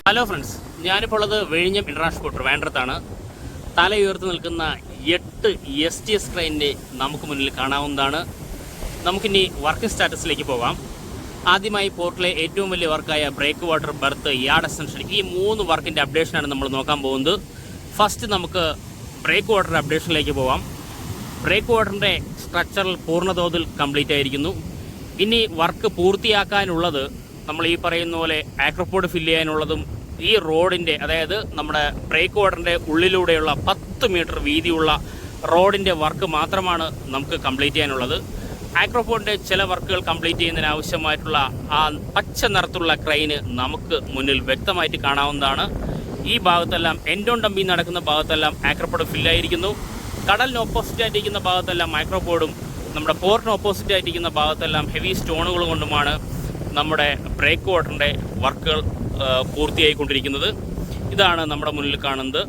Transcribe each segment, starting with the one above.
Hello friends, ഞാനിപ്പോൾ ഉള്ളത് വിഴിഞ്ഞം ഇൻ്റർനാഷണൽ ട്രിവാൻഡ്രത്താണ്. തലയുയർത്തി നിൽക്കുന്ന 8 STS ക്രെയിനിനെ നമുക്ക് മുന്നിൽ കാണാവുന്നതാണ്. നമുക്കിനി വർക്കിംഗ് സ്റ്റാറ്റസിലേക്ക് പോകാം. ആദ്യമായി പോർട്ടിലെ ഏറ്റവും വലിയ വർക്കായ breakwater, berth, yard extension, ഈ 3 വർക്കിൻ്റെ അപ്ഡേഷനാണ് നമ്മൾ നോക്കാൻ പോകുന്നത്. ഫസ്റ്റ് നമുക്ക് ബ്രേക്ക് വാട്ടർ അപ്ഡേഷനിലേക്ക് പോകാം. ബ്രേക്ക് വാട്ടറിൻ്റെ സ്ട്രക്ചറൽ പൂർണ്ണതോതിൽ കംപ്ലീറ്റ് ആയിരിക്കുന്നു. ഇനി വർക്ക് പൂർത്തിയാക്കാനുള്ളത് നമ്മൾ ഈ പറയുന്ന പോലെ ആക്രോപോഡ് ഫില്ല് ചെയ്യാനുള്ളതും ഈ റോഡിൻ്റെ, അതായത് നമ്മുടെ ബ്രേക്ക് വാട്ടറിൻ്റെ ഉള്ളിലൂടെയുള്ള 10 മീറ്റർ വീതിയുള്ള റോഡിൻ്റെ വർക്ക് മാത്രമാണ് നമുക്ക് കംപ്ലീറ്റ് ചെയ്യാനുള്ളത്. ആക്രോപോഡിൻ്റെ ചില വർക്കുകൾ കംപ്ലീറ്റ് ചെയ്യുന്നതിന് ആവശ്യമായിട്ടുള്ള ആ പച്ച നിറത്തുള്ള ക്രെയിന് നമുക്ക് മുന്നിൽ വ്യക്തമായിട്ട് കാണാവുന്നതാണ്. ഈ ഭാഗത്തെല്ലാം എൻഡോൺ ഡംപിങ് നടക്കുന്ന ഭാഗത്തെല്ലാം ആക്രോപോഡ് ഫില്ലായിരിക്കുന്നു. കടലിന് ഓപ്പോസിറ്റ് ആയിട്ടിരിക്കുന്ന ഭാഗത്തെല്ലാം ആക്രോപോഡും നമ്മുടെ പോർട്ടിന് ഓപ്പോസിറ്റ് ആയിട്ടിരിക്കുന്ന ഭാഗത്തെല്ലാം ഹെവി സ്റ്റോണുകൾ കൊണ്ടുമാണ് നമ്മുടെ ബ്രേക്ക് വാട്ടറിൻ്റെ വർക്കുകൾ പൂർത്തിയായിക്കൊണ്ടിരിക്കുന്നത്. ഇതാണ് നമ്മുടെ മുന്നിൽ കാണുന്നത്.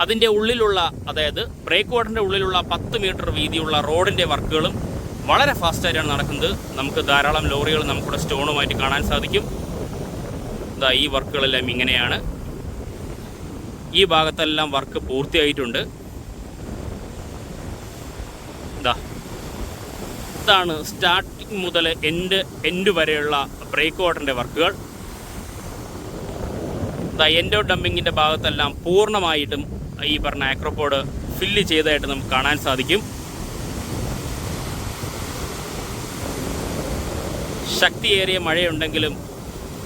അതിൻ്റെ ഉള്ളിലുള്ള, അതായത് ബ്രേക്ക് വാട്ടറിൻ്റെ ഉള്ളിലുള്ള 10 മീറ്റർ വീതിയുള്ള റോഡിൻ്റെ വർക്കുകളും വളരെ ഫാസ്റ്റായിട്ടാണ് നടക്കുന്നത്. നമുക്ക് ധാരാളം ലോറികൾ നമുക്കിവിടെ സ്റ്റോണുമായിട്ട് കാണാൻ സാധിക്കും. ഇതാ ഈ വർക്കുകളെല്ലാം ഇങ്ങനെയാണ്. ഈ ഭാഗത്തെല്ലാം വർക്ക് പൂർത്തിയായിട്ടുണ്ട്. ഇതാണ് സ്റ്റാർട്ടിങ് മുതൽ എൻഡ് വരെയുള്ള ബ്രേക്ക് വാട്ടറിൻ്റെ വർക്കുകൾ. എൻഡോ ഡംപിങ്ങിൻ്റെ ഭാഗത്തെല്ലാം പൂർണ്ണമായിട്ടും ഈ പറഞ്ഞ ആക്രോപോഡ് ഫില്ല് ചെയ്തതായിട്ട് നമുക്ക് കാണാൻ സാധിക്കും. ശക്തിയേറിയ മഴയുണ്ടെങ്കിലും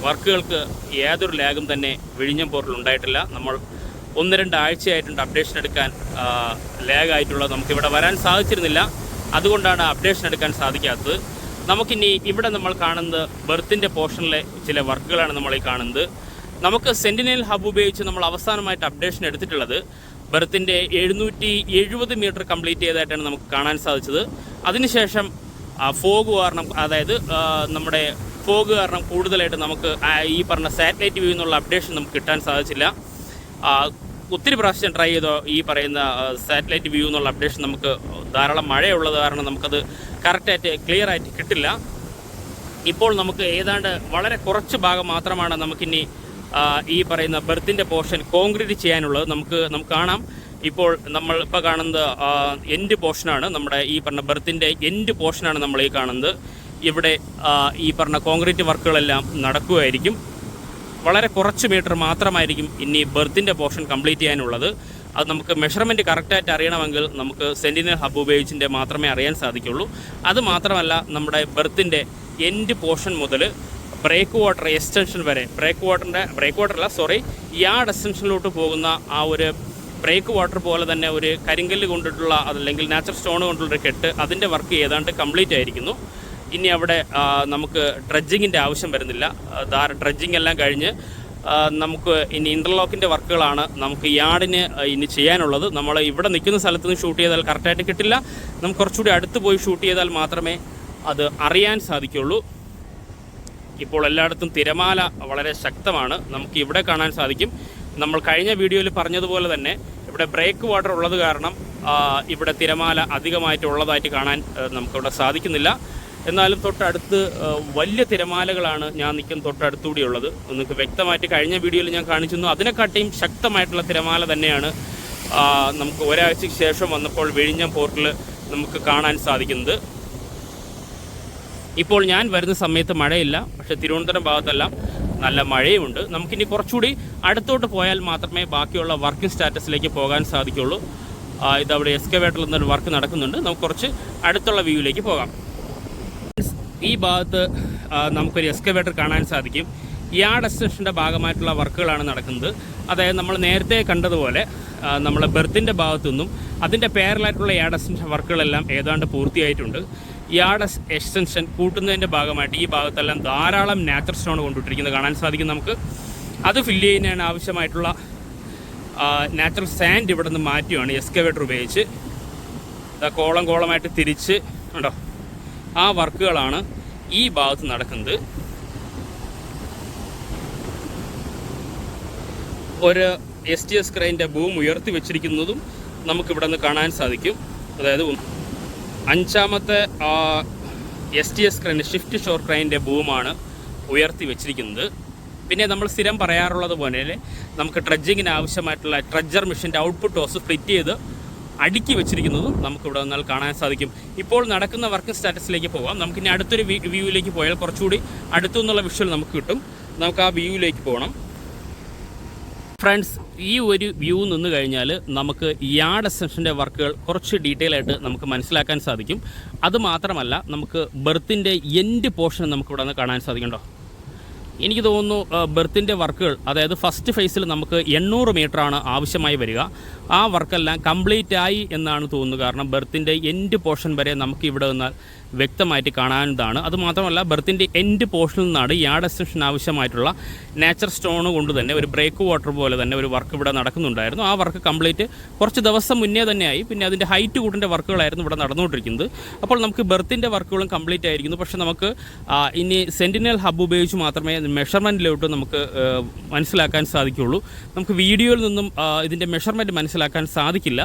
വർക്കുകൾക്ക് യാതൊരു ലാഗും തന്നെ വിഴിഞ്ഞം പോർട്ടിൽ ഉണ്ടായിട്ടില്ല. നമ്മൾ 1-2 ആഴ്ചയായിട്ടുണ്ട് അപ്ഡേഷൻ എടുക്കാൻ ലാഗായിട്ടുള്ളത്. നമുക്കിവിടെ വരാൻ സാധിച്ചിരുന്നില്ല, അതുകൊണ്ടാണ് അപ്ഡേഷൻ എടുക്കാൻ സാധിക്കാത്തത്. നമുക്കിനി ഇവിടെ നമ്മൾ കാണുന്നത് ബെർത്തിൻ്റെ പോർഷനിലെ ചില വർക്കുകളാണ് നമ്മൾ ഈ കാണുന്നത്. നമുക്ക് സെൻറ്റിനൽ ഹബ് ഉപയോഗിച്ച് നമ്മൾ അവസാനമായിട്ട് അപ്ഡേഷൻ എടുത്തിട്ടുള്ളത് ബെർത്തിൻ്റെ 770 മീറ്റർ കംപ്ലീറ്റ് ചെയ്തതായിട്ടാണ് നമുക്ക് കാണാൻ സാധിച്ചത്. അതിനുശേഷം ഫോഗ് കാരണം, അതായത് നമ്മുടെ ഫോഗ് കാരണം കൂടുതലായിട്ട് നമുക്ക് ഈ പറഞ്ഞ സാറ്റലൈറ്റ് വ്യൂ എന്നുള്ള അപ്ഡേഷൻ നമുക്ക് കിട്ടാൻ സാധിച്ചില്ല. ഒത്തിരി പ്രാവശ്യം ട്രൈ ചെയ്തോ ഈ പറയുന്ന സാറ്റലൈറ്റ് വ്യൂ എന്നുള്ള അപ്ഡേഷൻ നമുക്ക് ധാരാളം മഴയുള്ളത് കാരണം നമുക്കത് കറക്റ്റായിട്ട് ക്ലിയർ ആയിട്ട് കിട്ടില്ല. ഇപ്പോൾ നമുക്ക് ഏതാണ്ട് വളരെ കുറച്ച് ഭാഗം മാത്രമാണ് നമുക്കിനി ഈ പറയുന്ന ബെർത്തിൻ്റെ പോർഷൻ കോൺക്രീറ്റ് ചെയ്യാനുള്ളത്. നമുക്ക് കാണാം. ഇപ്പോൾ നമ്മൾ ഇപ്പോൾ കാണുന്നത് എൻഡ് പോർഷനാണ്. നമ്മുടെ ഈ പറഞ്ഞ ബെർത്തിൻ്റെ എൻഡ് പോർഷനാണ് നമ്മൾ ഈ കാണുന്നത്. ഇവിടെ ഈ പറഞ്ഞ കോൺക്രീറ്റ് വർക്കുകളെല്ലാം നടക്കുകയായിരിക്കും. വളരെ കുറച്ച് മീറ്റർ മാത്രമായിരിക്കും ഇനി ബെർത്തിൻ്റെ പോർഷൻ കംപ്ലീറ്റ് ചെയ്യാനുള്ളത്. അത് നമുക്ക് മെഷർമെൻറ്റ് കറക്റ്റായിട്ട് അറിയണമെങ്കിൽ നമുക്ക് സെൻറ്റിനൽ ഹബ് ഉപയോഗിച്ചിട്ട് മാത്രമേ അറിയാൻ സാധിക്കുള്ളൂ. അത് മാത്രമല്ല, നമ്മുടെ ബെർത്തിൻ്റെ എൻഡ് പോർഷൻ മുതൽ ബ്രേക്ക് വാട്ടർ എക്സ്റ്റൻഷൻ വരെ, യാർഡ് എക്സ്റ്റൻഷനിലോട്ട് പോകുന്ന ആ ഒരു ബ്രേക്ക് വാട്ടർ പോലെ തന്നെ ഒരു കരിങ്കല്ല് കൊണ്ടിട്ടുള്ള, അതല്ലെങ്കിൽ നാച്ചുറൽ സ്റ്റോൺ കൊണ്ടുള്ളൊരു കെട്ട്, അതിൻ്റെ വർക്ക് ഏതാണ്ട് കംപ്ലീറ്റ് ആയിരിക്കുന്നു. ഇനി അവിടെ നമുക്ക് ഡ്രഡ്ജിങ്ങിൻ്റെ ആവശ്യം വരുന്നില്ല. ഡ്രഡ്ജിങ് എല്ലാം കഴിഞ്ഞ് നമുക്ക് ഇനി ഇൻ്റർലോക്കിൻ്റെ വർക്കുകളാണ് നമുക്ക് യാർഡിന് ഇനി ചെയ്യാനുള്ളത്. നമ്മൾ ഇവിടെ നിൽക്കുന്ന സ്ഥലത്ത് നിന്ന് ഷൂട്ട് ചെയ്താൽ കറക്റ്റായിട്ട് കിട്ടില്ല. നമുക്ക് കുറച്ചുകൂടി അടുത്ത് പോയി ഷൂട്ട് ചെയ്താൽ മാത്രമേ അത് അറിയാൻ സാധിക്കുള്ളൂ. ഇപ്പോൾ എല്ലായിടത്തും തിരമാല വളരെ ശക്തമാണ്. നമുക്ക് ഇവിടെ കാണാൻ സാധിക്കും. നമ്മൾ കഴിഞ്ഞ വീഡിയോയിൽ പറഞ്ഞതുപോലെ തന്നെ ഇവിടെ ബ്രേക്ക് വാട്ടർ ഉള്ളത് കാരണം ഇവിടെ തിരമാല അധികമായിട്ടുള്ളതായിട്ട് കാണാൻ നമുക്കിവിടെ സാധിക്കുന്നില്ല. എന്നാലും തൊട്ടടുത്ത് വലിയ തിരമാലകളാണ് ഞാൻ നിൽക്കുന്ന തൊട്ടടുത്തുകൂടി ഉള്ളത്. നിങ്ങൾക്ക് വ്യക്തമായിട്ട് കഴിഞ്ഞ വീഡിയോയിൽ ഞാൻ കാണിച്ചിരുന്നു. അതിനെക്കാട്ടിയും ശക്തമായിട്ടുള്ള തിരമാല തന്നെയാണ് നമുക്ക് ഒരാഴ്ചയ്ക്ക് ശേഷം വന്നപ്പോൾ വിഴിഞ്ഞം പോർട്ടിൽ നമുക്ക് കാണാൻ സാധിക്കുന്നത്. ഇപ്പോൾ ഞാൻ വരുന്ന സമയത്ത് മഴയില്ല, പക്ഷേ തിരുവനന്തപുരം ഭാഗത്തെല്ലാം നല്ല മഴയുമുണ്ട്. നമുക്കിനി കുറച്ചുകൂടി അടുത്തോട്ട് പോയാൽ മാത്രമേ ബാക്കിയുള്ള വർക്കിംഗ് സ്റ്റാറ്റസിലേക്ക് പോകാൻ സാധിക്കുള്ളൂ. ഇതവിടെ എക്സ്കവേറ്ററിൽ നിന്നൊരു വർക്ക് നടക്കുന്നുണ്ട്. നമുക്ക് കുറച്ച് അടുത്തുള്ള വ്യൂവിലേക്ക് പോകാം. ഈ ഭാഗത്ത് നമുക്കൊരു എക്സ്കവേറ്റർ കാണാൻ സാധിക്കും. യാർഡ് എക്സ്റ്റൻഷൻ്റെ ഭാഗമായിട്ടുള്ള വർക്കുകളാണ് നടക്കുന്നത്. അതായത് നമ്മൾ നേരത്തെ കണ്ടതുപോലെ നമ്മൾ ബെർത്തിൻ്റെ ഭാഗത്തു നിന്നും അതിൻ്റെ പാരലായിട്ടുള്ള യാർഡ് എക്സ്റ്റൻഷൻ വർക്കുകളെല്ലാം ഏതാണ്ട് പൂർത്തിയായിട്ടുണ്ട്. യാർഡ് എക്സ്റ്റൻഷൻ കൂട്ടുന്നതിൻ്റെ ഭാഗമായിട്ട് ഈ ഭാഗത്തെല്ലാം ധാരാളം നാച്ചുറൽ സ്റ്റോൺ കൊണ്ടുവിട്ടിരിക്കുന്നത് കാണാൻ സാധിക്കും നമുക്ക്. അത് ഫില്ല് ചെയ്യുന്നതിന് ആവശ്യമായിട്ടുള്ള നാച്ചുറൽ സാൻഡ് ഇവിടെ നിന്ന് മാറ്റുകയാണ് എക്സ്കവേറ്റർ ഉപയോഗിച്ച്. കോളമായിട്ട് തിരിച്ച് ഉണ്ടോ, ആ വർക്കുകളാണ് ഈ ഭാഗത്ത് നടക്കുന്നത്. ഒരു STS ക്രെയിൻ്റെ ബൂം ഉയർത്തി വെച്ചിരിക്കുന്നതും നമുക്കിവിടെ നിന്ന് കാണാൻ സാധിക്കും. അതായത് 5ാമത്തെ STS ക്രെയിൻ, ഷിഫ്റ്റ് ഷോർ ക്രെയിൻ്റെ ബൂമാണ് ഉയർത്തി വെച്ചിരിക്കുന്നത്. പിന്നെ നമ്മൾ സ്ഥിരം പറയാറുള്ളത് പോലെ നമുക്ക് ട്രഡ്ജിങ്ങിന് ആവശ്യമായിട്ടുള്ള ട്രഡ്ജർ മെഷീൻ്റെ ഔട്ട്പുട്ട് ഹോസ് ഫിറ്റ് ചെയ്ത് അടുക്കി വെച്ചിരിക്കുന്നതും നമുക്കിവിടെ വന്നാൽ കാണാൻ സാധിക്കും. ഇപ്പോൾ നടക്കുന്ന വർക്കിംഗ് സ്റ്റാറ്റസിലേക്ക് പോകാം. നമുക്കിനി അടുത്തൊരു വ്യൂവിലേക്ക് പോയാൽ കുറച്ചുകൂടി അടുത്തു നിന്നുള്ള വിഷ്വൽ നമുക്ക് കിട്ടും. നമുക്ക് ആ വ്യൂവിലേക്ക് പോകണം. ഫ്രണ്ട്സ്, ഈ ഒരു വ്യൂ നിന്ന് കഴിഞ്ഞാൽ നമുക്ക് യാർഡ് എക്സ്റ്റൻഷൻ്റെ വർക്കുകൾ കുറച്ച് ഡീറ്റെയിൽ ആയിട്ട് നമുക്ക് മനസ്സിലാക്കാൻ സാധിക്കും. അതുമാത്രമല്ല, നമുക്ക് ബെർത്തിൻ്റെ എൻഡ് പോർഷൻ നമുക്കിവിടെ നിന്ന് കാണാൻ സാധിക്കുന്നുണ്ടോ. എനിക്ക് തോന്നുന്നു ബെർത്തിൻ്റെ വർക്കുകൾ, അതായത് ഫസ്റ്റ് ഫേസിൽ നമുക്ക് 800 മീറ്ററാണ് ആവശ്യമായി വരിക. ആ വർക്കെല്ലാം കംപ്ലീറ്റ് ആയി എന്നാണ് തോന്നുന്നത്. കാരണം ബെർത്തിൻ്റെ എൻഡ് പോർഷൻ വരെ നമുക്ക് ഇവിടെ നിന്നാൽ വ്യക്തമായിട്ട് കാണാവുന്നതാണ്. അതുമാത്രമല്ല, ബെർത്തിൻ്റെ എൻഡ് പോർഷനിൽ നിന്നാണ് യാർഡ് എക്സ്റ്റൻഷൻ ആവശ്യമായിട്ടുള്ള നാച്ചുറൽ സ്റ്റോൺ കൊണ്ട് തന്നെ ഒരു ബ്രേക്ക് വാട്ടർ പോലെ തന്നെ ഒരു വർക്ക് ഇവിടെ നടക്കുന്നുണ്ടായിരുന്നു. ആ വർക്ക് കംപ്ലീറ്റ് കുറച്ച് ദിവസം മുന്നേ തന്നെയായി. പിന്നെ അതിൻ്റെ ഹൈറ്റ് കൂട്ടിൻ്റെ വർക്കുകളായിരുന്നു ഇവിടെ നടന്നുകൊണ്ടിരിക്കുന്നത്. അപ്പോൾ നമുക്ക് ബെർത്തിൻ്റെ വർക്കുകളും കംപ്ലീറ്റ് ആയിരിക്കുന്നു. പക്ഷേ നമുക്ക് ഇനി സെൻറ്റിനൽ ഹബ്ബ് ഉപയോഗിച്ച് മാത്രമേ മെഷർമെൻറ്റിലോട്ട് നമുക്ക് മനസ്സിലാക്കാൻ സാധിക്കുകയുള്ളൂ. നമുക്ക് വീഡിയോയിൽ നിന്നും ഇതിൻ്റെ മെഷർമെൻറ്റ് മനസ്സിലാക്കാൻ സാധിക്കില്ല.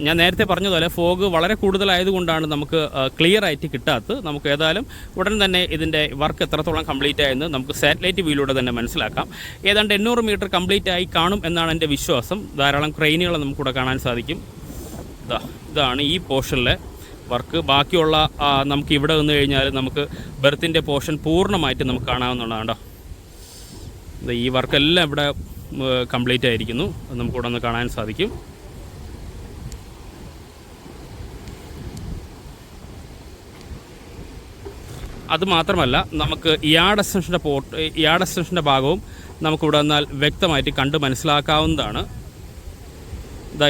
ഞാൻ നേരത്തെ പറഞ്ഞതുപോലെ ഫോഗ് വളരെ കൂടുതലായതുകൊണ്ടാണ് നമുക്ക് ക്ലിയർ ആയിട്ട് കിട്ടാത്തത്. നമുക്ക് ഏതായാലും ഉടൻ തന്നെ ഇതിൻ്റെ വർക്ക് എത്രത്തോളം കംപ്ലീറ്റ് ആയെന്ന് നമുക്ക് സാറ്റലൈറ്റ് വ്യൂയിലൂടെ തന്നെ മനസ്സിലാക്കാം. ഏതാണ്ട് 800 മീറ്റർ കംപ്ലീറ്റ് ആയി കാണും എന്നാണ് എൻ്റെ വിശ്വാസം. ധാരാളം ക്രെയിനുകൾ നമുക്കിവിടെ കാണാൻ സാധിക്കും. ഇതാണ് ഈ പോർഷനിലെ വർക്ക്. ബാക്കിയുള്ള നമുക്ക് ഇവിടെ വന്നു കഴിഞ്ഞാൽ നമുക്ക് ബെർത്തിൻ്റെ പോർഷൻ പൂർണ്ണമായിട്ട് നമുക്ക് കാണാവുന്നതാണ് കേട്ടോ. ഈ വർക്കെല്ലാം ഇവിടെ കംപ്ലീറ്റ് ആയിരിക്കുന്നു. നമുക്കിവിടെ ഒന്ന് കാണാൻ സാധിക്കും. അതുമാത്രമല്ല, നമുക്ക് യാർഡ് എക്സ്റ്റൻഷൻ്റെ ഭാഗവും നമുക്കിവിടെ വന്നാൽ വ്യക്തമായിട്ട് കണ്ട് മനസ്സിലാക്കാവുന്നതാണ്.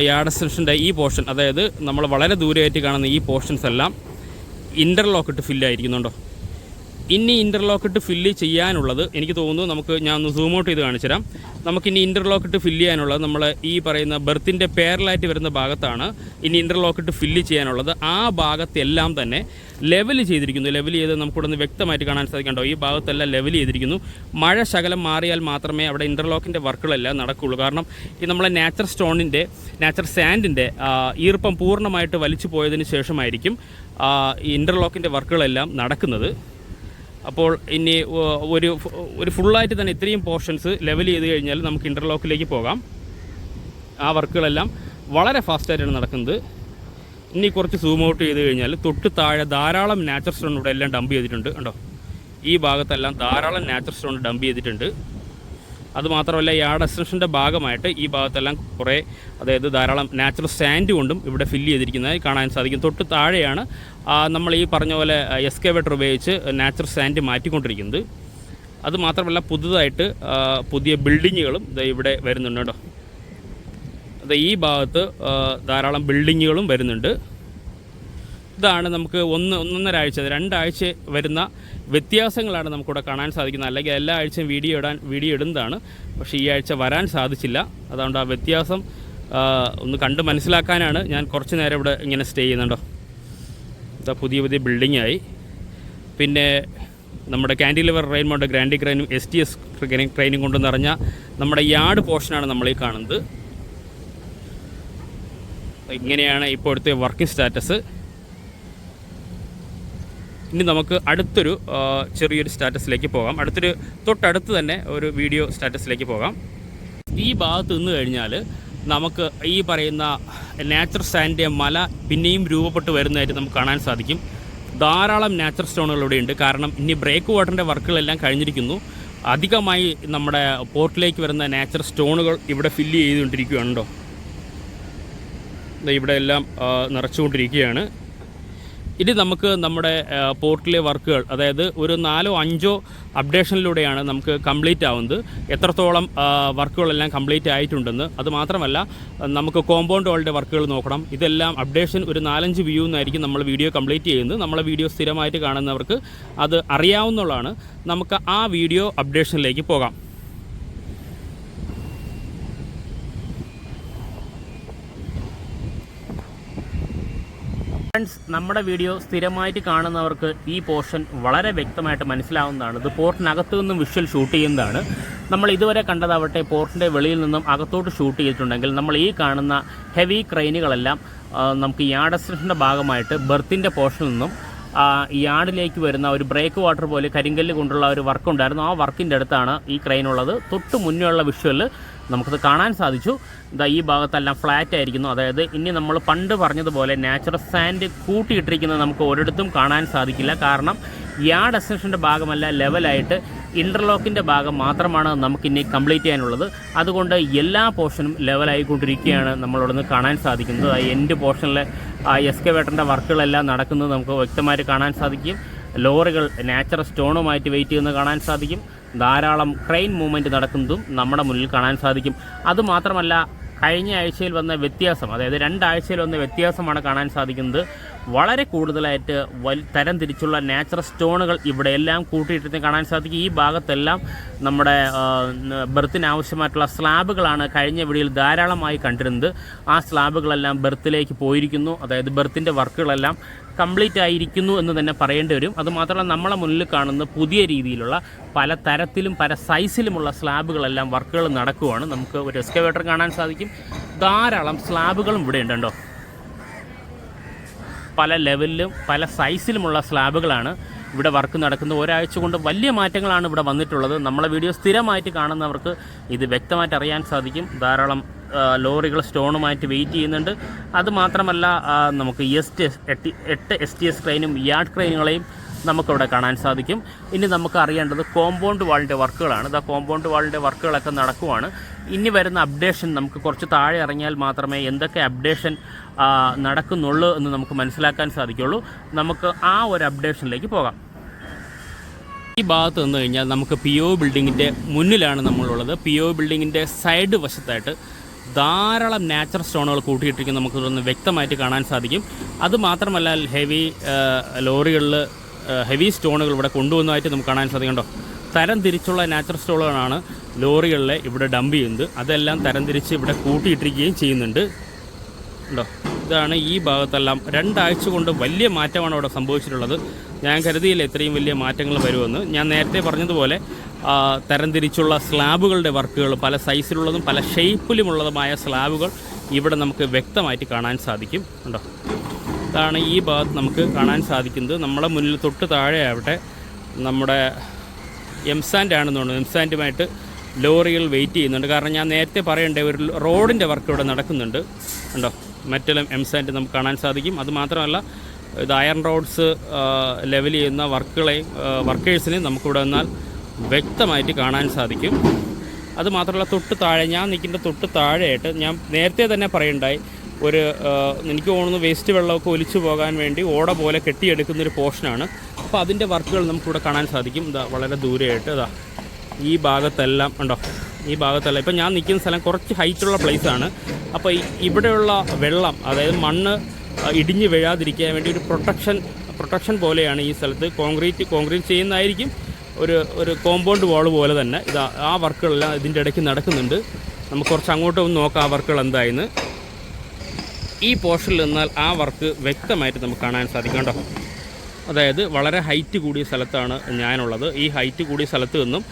യാർഡ് എക്സ്റ്റൻഷൻ്റെ ഈ പോർഷൻ, അതായത് നമ്മൾ വളരെ ദൂരെയായിട്ട് കാണുന്ന ഈ പോർഷൻസ് എല്ലാം ഇൻ്റർലോക്കിട്ട് ഫില്ലായിരിക്കുന്നുണ്ടോ. ഇനി ഇൻ്റർലോക്കിട്ട് ഫില്ല് ചെയ്യാനുള്ളത് എനിക്ക് തോന്നുന്നു, ഞാൻ ഒന്ന് സൂം ഔട്ട് ചെയ്ത് കാണിച്ചു തരാം. നമുക്കിനി ഇൻ്റർലോക്കിട്ട് ഫില്ല് ചെയ്യാനുള്ളത് നമ്മൾ ഈ പറയുന്ന ബെർത്തിൻ്റെ പേരലായിട്ട് വരുന്ന ഭാഗത്താണ് ഇനി ഇൻ്റർലോക്കിട്ട് ഫില്ല് ചെയ്യാനുള്ളത്. ആ ഭാഗത്തെല്ലാം തന്നെ ലെവൽ ചെയ്തിരിക്കുന്നു. ലെവൽ ചെയ്ത് നമുക്കിവിടെ നിന്ന് വ്യക്തമായിട്ട് കാണാൻ സാധിക്കണ്ടോ. ഈ ഭാഗത്തെല്ലാം ലെവൽ ചെയ്തിരിക്കുന്നു. മഴ ശകലം മാറിയാൽ മാത്രമേ അവിടെ ഇൻ്റർലോക്കിൻ്റെ വർക്കുകളെല്ലാം നടക്കുകയുള്ളൂ. കാരണം ഈ നമ്മളെ നാച്ചുറൽ സാൻഡിൻ്റെ ഈർപ്പം പൂർണ്ണമായിട്ട് വലിച്ചു പോയതിന് ശേഷമായിരിക്കും ഈ ഇൻ്റർലോക്കിൻ്റെ വർക്കുകളെല്ലാം നടക്കുന്നത്. അപ്പോൾ ഇനി ഒരു ഫുള്ളായിട്ട് തന്നെ ഇത്രയും പോർഷൻസ് ലെവൽ ചെയ്ത് കഴിഞ്ഞാൽ നമുക്ക് ഇൻ്റർലോക്കിലേക്ക് പോകാം. ആ വർക്കുകളെല്ലാം വളരെ ഫാസ്റ്റായിട്ടാണ് നടക്കുന്നത്. ഇനി കുറച്ച് സൂം ഔട്ട് ചെയ്ത് കഴിഞ്ഞാൽ തൊട്ട് താഴെ ധാരാളം നാച്ചുറൽ സ്റ്റോൺ ഇവിടെ എല്ലാം ഡംപ് ചെയ്തിട്ടുണ്ട് കണ്ടോ. ഈ ഭാഗത്തെല്ലാം ധാരാളം നാച്ചുറൽ സ്റ്റോൺ ഡംപ് ചെയ്തിട്ടുണ്ട്. അതുമാത്രമല്ല, യാർഡ് എക്സ്റ്റൻഷൻ്റെ ഭാഗമായിട്ട് ഈ ഭാഗത്തെല്ലാം കുറേ, അതായത് ധാരാളം നാച്ചുറൽ സാൻഡ് കൊണ്ടും ഇവിടെ ഫില്ല് ചെയ്തിരിക്കുന്നതായി കാണാൻ സാധിക്കും. തൊട്ട് താഴെയാണ് നമ്മൾ ഈ പറഞ്ഞ പോലെ എക്സ്കവേറ്റർ ഉപയോഗിച്ച് നാച്ചുറൽ സാൻഡ് മാറ്റിക്കൊണ്ടിരിക്കുന്നത്. അതുമാത്രമല്ല, പുതുതായിട്ട് പുതിയ ബിൽഡിങ്ങുകളും ഇവിടെ വരുന്നുണ്ട് കേട്ടോ. ഈ ഭാഗത്ത് ധാരാളം ബിൽഡിങ്ങുകളും വരുന്നുണ്ട്. ഇതാണ് നമുക്ക് ഒന്നൊന്നര ആഴ്ച 2 ആഴ്ച വരുന്ന വ്യത്യാസങ്ങളാണ് നമുക്കിവിടെ കാണാൻ സാധിക്കുന്നത്. അല്ലെങ്കിൽ എല്ലാ ആഴ്ചയും വീഡിയോ ഇടുന്നതാണ്. പക്ഷേ ഈ ആഴ്ച വരാൻ സാധിച്ചില്ല. അതുകൊണ്ട് ആ വ്യത്യാസം ഒന്ന് കണ്ട് മനസ്സിലാക്കാനാണ് ഞാൻ കുറച്ച് നേരം ഇവിടെ ഇങ്ങനെ സ്റ്റേ ചെയ്യുന്നുണ്ടോ. പുതിയ ബിൽഡിങ്ങായി. പിന്നെ നമ്മുടെ കാൻഡിലിവർ റെയിൻമോണ്ട് ഗ്രാൻഡി ക്രെയിനും STS ക്രെയിനും കൊണ്ട് നിറഞ്ഞ നമ്മുടെ യാർഡ് പോർഷനാണ് നമ്മളീ കാണുന്നത്. ഇങ്ങനെയാണ് ഇപ്പോഴത്തെ വർക്കിംഗ് സ്റ്റാറ്റസ്. ഇനി നമുക്ക് അടുത്തൊരു ചെറിയൊരു സ്റ്റാറ്റസിലേക്ക് പോകാം. തൊട്ടടുത്ത് തന്നെ ഒരു വീഡിയോ സ്റ്റാറ്റസിലേക്ക് പോകാം. ഈ ഭാഗത്ത് നിന്ന് കഴിഞ്ഞാൽ നമുക്ക് ഈ പറയുന്ന നാച്ചുറൽ സാൻഡിൻ്റെ മല പിന്നെയും രൂപപ്പെട്ട് വരുന്നതായിട്ട് നമുക്ക് കാണാൻ സാധിക്കും. ധാരാളം നാച്ചുറൽ സ്റ്റോണുകൾ ഇവിടെയുണ്ട്. കാരണം ഇനി ബ്രേക്ക് വാട്ടറിൻ്റെ വർക്കുകളെല്ലാം കഴിഞ്ഞിരിക്കുന്നു. അധികമായി നമ്മുടെ പോർട്ടിലേക്ക് വരുന്ന നാച്ചുറൽ സ്റ്റോണുകൾ ഇവിടെ ഫില്ല് ചെയ്തുകൊണ്ടിരിക്കുകയാണല്ലോ. ഇവിടെ എല്ലാം നിറച്ചുകൊണ്ടിരിക്കുകയാണ്. ഇനി നമുക്ക് നമ്മുടെ പോർട്ടിലെ വർക്കുകൾ, അതായത് ഒരു 4-5 അപ്ഡേഷനിലൂടെയാണ് നമുക്ക് കംപ്ലീറ്റ് ആവുന്നത്. എത്രത്തോളം വർക്കുകളെല്ലാം കംപ്ലീറ്റ് ആയിട്ടുണ്ടെന്ന്. അതുമാത്രമല്ല, നമുക്ക് കോമ്പൗണ്ട് വാളിൻ്റെ വർക്കുകൾ നോക്കണം. ഇതെല്ലാം അപ്ഡേഷൻ ഒരു 4-5 വ്യൂ എന്നായിരിക്കും നമ്മൾ വീഡിയോ കംപ്ലീറ്റ് ചെയ്യുന്നത്. നമ്മളെ വീഡിയോ സ്ഥിരമായിട്ട് കാണുന്നവർക്ക് അത് അറിയാവുന്നതാണ്. നമുക്ക് ആ വീഡിയോ അപ്ഡേഷനിലേക്ക് പോകാം. ഫ്രണ്ട്സ്, നമ്മുടെ വീഡിയോ സ്ഥിരമായിട്ട് കാണുന്നവർക്ക് ഈ പോർഷൻ വളരെ വ്യക്തമായിട്ട് മനസ്സിലാവുന്നതാണ്. ഇത് പോർട്ടിനകത്തു നിന്നും വിഷ്വൽ ഷൂട്ട് ചെയ്യുന്നതാണ്. നമ്മൾ ഇതുവരെ കണ്ടതാവട്ടെ പോർട്ടിൻ്റെ വെളിയിൽ നിന്നും അകത്തോട്ട് ഷൂട്ട് ചെയ്തിട്ടുണ്ടെങ്കിൽ നമ്മൾ ഈ കാണുന്ന ഹെവി ക്രെയിനുകളെല്ലാം നമുക്ക് യാർഡ് എക്സ്റ്റൻഷൻ്റെ ഭാഗമായിട്ട് ബെർത്തിൻ്റെ പോർഷനിൽ നിന്നും യാർഡിലേക്ക് വരുന്ന ഒരു ബ്രേക്ക് വാട്ടർ പോലെ കരിങ്കല്ല് കൊണ്ടുള്ള ഒരു വർക്കുണ്ടായിരുന്നു. ആ വർക്കിൻ്റെ അടുത്താണ് ഈ ക്രെയിനുള്ളത്. തൊട്ട് മുന്നേ ഉള്ള വിഷ്വലിൽ നമുക്കത് കാണാൻ സാധിച്ചു. ഇതാ ഈ ഭാഗത്തെല്ലാം ഫ്ലാറ്റ് ആയിരിക്കുന്നു. അതായത് ഇനി നമ്മൾ പണ്ട് പറഞ്ഞതുപോലെ നാച്ചുറൽ സാൻഡ് കൂട്ടിയിട്ടിരിക്കുന്നത് നമുക്ക് ഒരിടത്തും കാണാൻ സാധിക്കില്ല. കാരണം യാർഡ് എക്സ്റ്റൻഷൻ്റെ ഭാഗമല്ല, ലെവലായിട്ട് ഇൻ്റർലോക്കിൻ്റെ ഭാഗം മാത്രമാണ് നമുക്കിനി കംപ്ലീറ്റ് ചെയ്യാനുള്ളത്. അതുകൊണ്ട് എല്ലാ പോർഷനും ലെവലായിക്കൊണ്ടിരിക്കുകയാണ് നമ്മളിവിടെ നിന്ന് കാണാൻ സാധിക്കുന്നത്. എൻഡ് പോർഷനിലെ എക്സ്കവേറ്ററിൻ്റെ വർക്കുകളെല്ലാം നടക്കുന്നത് നമുക്ക് വ്യക്തമായിട്ട് കാണാൻ സാധിക്കും. ലോറികൾ നാച്ചുറൽ സ്റ്റോണുമായിട്ട് വെയിറ്റ് ചെയ്യുന്നത് കാണാൻ സാധിക്കും. ധാരാളം ക്രെയിൻ മൂവ്മെൻറ്റ് നടക്കുന്നതും നമ്മുടെ മുന്നിൽ കാണാൻ സാധിക്കും. അതുമാത്രമല്ല, കഴിഞ്ഞ ആഴ്ചയിൽ വന്ന വ്യത്യാസം, അതായത് 2 ആഴ്ചയിൽ വന്ന വ്യത്യാസമാണ് കാണാൻ സാധിക്കുന്നത്. വളരെ കൂടുതലായിട്ട് തരം തിരിച്ചുള്ള നാച്ചുറൽ സ്റ്റോണുകൾ ഇവിടെ എല്ലാം കൂട്ടിയിട്ടിട്ട് കാണാൻ സാധിക്കും. ഈ ഭാഗത്തെല്ലാം നമ്മുടെ ബെർത്തിന് ആവശ്യമായിട്ടുള്ള സ്ലാബുകളാണ് കഴിഞ്ഞ വീഡിയോയിൽ ധാരാളമായി കണ്ടിരുന്നത്. ആ സ്ലാബുകളെല്ലാം ബെർത്തിലേക്ക് പോയിരിക്കുന്നു. അതായത് ബെർത്തിൻ്റെ വർക്കുകളെല്ലാം കംപ്ലീറ്റ് ആയിരിക്കുന്നു എന്ന് തന്നെ പറയേണ്ടി വരും. അതുമാത്രമല്ല, നമ്മളെ മുന്നിൽ കാണുന്ന പുതിയ രീതിയിലുള്ള പല തരത്തിലും പല സൈസിലുമുള്ള സ്ലാബുകളെല്ലാം വർക്കുകൾ നടക്കുകയാണ്. നമുക്ക് ഒരു എക്സ്കവേറ്റർ കാണാൻ സാധിക്കും. ധാരാളം സ്ലാബുകളും ഇവിടെ ഉണ്ടോ. പല ലെവലിലും പല സൈസിലുമുള്ള സ്ലാബുകളാണ് ഇവിടെ വർക്ക് നടക്കുന്നത്. ഒരാഴ്ച കൊണ്ട് വലിയ മാറ്റങ്ങളാണ് ഇവിടെ വന്നിട്ടുള്ളത്. നമ്മളെ വീഡിയോ സ്ഥിരമായിട്ട് കാണുന്നവർക്ക് ഇത് വ്യക്തമായിട്ട് അറിയാൻ സാധിക്കും. ധാരാളം ലോറികൾ സ്റ്റോണുമായിട്ട് വെയിറ്റ് ചെയ്യുന്നുണ്ട്. അതുമാത്രമല്ല, നമുക്ക് 8 STS ക്രെയിനും യാർഡ് ക്രെയിനുകളെയും നമുക്കിവിടെ കാണാൻ സാധിക്കും. ഇനി നമുക്ക് അറിയേണ്ടത് കോമ്പൗണ്ട് വാളിൻ്റെ വർക്കുകളാണ്. ഇതാ കോമ്പൗണ്ട് വാളിൻ്റെ വർക്കുകളൊക്കെ നടക്കുവാണ്. ഇനി വരുന്ന അപ്ഡേഷൻ നമുക്ക് കുറച്ച് താഴെ ഇറങ്ങിയാൽ മാത്രമേ എന്തൊക്കെ അപ്ഡേഷൻ നടക്കുന്നുള്ളൂ എന്ന് നമുക്ക് മനസ്സിലാക്കാൻ സാധിക്കുള്ളൂ. നമുക്ക് ആ ഒരു അപ്ഡേഷനിലേക്ക് പോകാം. ഈ ഭാഗത്ത് നിന്ന് കഴിഞ്ഞാൽ നമുക്ക് PO ബിൽഡിങ്ങിൻ്റെ മുന്നിലാണ് നമ്മളുള്ളത്. PO ബിൽഡിങ്ങിൻ്റെ സൈഡ് വശത്തായിട്ട് ധാരാളം നാച്ചുറൽ സ്റ്റോണുകൾ കൂട്ടിയിട്ടിരിക്കുന്നത് നമുക്ക് ഇതൊന്ന് വ്യക്തമായിട്ട് കാണാൻ സാധിക്കും. അതുമാത്രമല്ല, ഹെവി ലോറികളിൽ ഹെവി സ്റ്റോണുകൾ ഇവിടെ കൊണ്ടുവന്നതായിട്ട് നമുക്ക് കാണാൻ സാധിക്കുന്നുണ്ടോ. തരം തിരിച്ചുള്ള നാച്ചുറൽ സ്റ്റോണുകളാണ് ലോറികളിലെ ഇവിടെ ഡംപ് ചെയ്യുന്നത്. അതെല്ലാം തരം തിരിച്ച് ഇവിടെ കൂട്ടിയിട്ടിരിക്കുകയും ചെയ്യുന്നുണ്ട് ഉണ്ടോ. ഇതാണ് ഈ ഭാഗത്തെല്ലാം 2 ആഴ്ച കൊണ്ട് വലിയ മാറ്റമാണ് ഇവിടെ സംഭവിച്ചിട്ടുള്ളത്. ഞാൻ കരുതിയില്ല ഇത്രയും വലിയ മാറ്റങ്ങൾ വരുമെന്ന്. ഞാൻ നേരത്തെ പറഞ്ഞതുപോലെ തരംതിരിച്ചുള്ള സ്ലാബുകളുടെ വർക്കുകൾ, പല സൈസിലുള്ളതും പല ഷേപ്പിലുമുള്ളതുമായ സ്ലാബുകൾ ഇവിടെ നമുക്ക് വ്യക്തമായിട്ട് കാണാൻ സാധിക്കും ഉണ്ടോ. ഇതാണ് ഈ ഭാഗത്ത് നമുക്ക് കാണാൻ സാധിക്കുന്നത്. നമ്മുടെ മുന്നിൽ തൊട്ട് താഴെ ആവട്ടെ നമ്മുടെ എംസാൻഡ് ആണെന്ന് തോന്നുന്നു. എംസാൻഡുമായിട്ട് ലോറികൾ വെയിറ്റ് ചെയ്യുന്നുണ്ട്. കാരണം ഞാൻ നേരത്തെ പറയണ്ടേ, ഒരു റോഡിൻ്റെ വർക്ക് ഇവിടെ നടക്കുന്നുണ്ട് ഉണ്ടോ. മറ്റെല്ലാം എംസാൻഡ് നമുക്ക് കാണാൻ സാധിക്കും. അതുമാത്രമല്ല, ഇത് അയൺ റോഡ്സ് ലെവൽ ചെയ്യുന്ന വർക്കേഴ്സിനെ നമുക്കിവിടെ വന്നാൽ വ്യക്തമായിട്ട് കാണാൻ സാധിക്കും. അതുമാത്രമല്ല, തൊട്ട് താഴെ ഞാൻ നിൽക്കുന്ന തൊട്ട് താഴെയായിട്ട് ഞാൻ നേരത്തെ തന്നെ പറയുണ്ടായി, എനിക്ക് തോന്നുന്നു വേസ്റ്റ് വെള്ളമൊക്കെ ഒലിച്ചു പോകാൻ വേണ്ടി ഓട പോലെ കെട്ടിയെടുക്കുന്നൊരു പോർഷനാണ്. അപ്പോൾ അതിൻ്റെ വർക്കുകൾ നമുക്കിവിടെ കാണാൻ സാധിക്കും. ഇതാ വളരെ ദൂരെയായിട്ട് ഇതാ ഈ ഭാഗത്തെല്ലാം ഉണ്ടോ. ഈ ഭാഗത്തെല്ലാം ഇപ്പം ഞാൻ നിൽക്കുന്ന സ്ഥലം കുറച്ച് ഹൈറ്റുള്ള പ്ലേസാണ്. അപ്പോൾ ഇവിടെയുള്ള വെള്ളം, അതായത് മണ്ണ് ഇടിഞ്ഞ് വീഴാതിരിക്കാൻ വേണ്ടി ഒരു പ്രൊട്ടക്ഷൻ പോലെയാണ് ഈ സ്ഥലത്ത് കോൺക്രീറ്റ് ചെയ്യുന്നതായിരിക്കും. ഒരു കോമ്പൗണ്ട് വാൾ പോലെ തന്നെ ഇതാ ആ വർക്കുകളെല്ലാം ഇതിൻ്റെ ഇടയ്ക്ക് നടക്കുന്നുണ്ട്. നമുക്ക് കുറച്ച് അങ്ങോട്ട് ഒന്ന് നോക്കാം ആ വർക്കുകൾ എന്തായെന്ന്. ഈ പോർഷനിൽ നിന്നാൽ ആ വർക്ക് വ്യക്തമായിട്ട് നമുക്ക് കാണാൻ സാധിക്കും കേട്ടോ. അതായത് വളരെ ഹൈറ്റ് കൂടിയ സ്ഥലത്താണ് ഞാനുള്ളത്. ഈ ഹൈറ്റ് കൂടിയ സ്ഥലത്ത് നിന്നും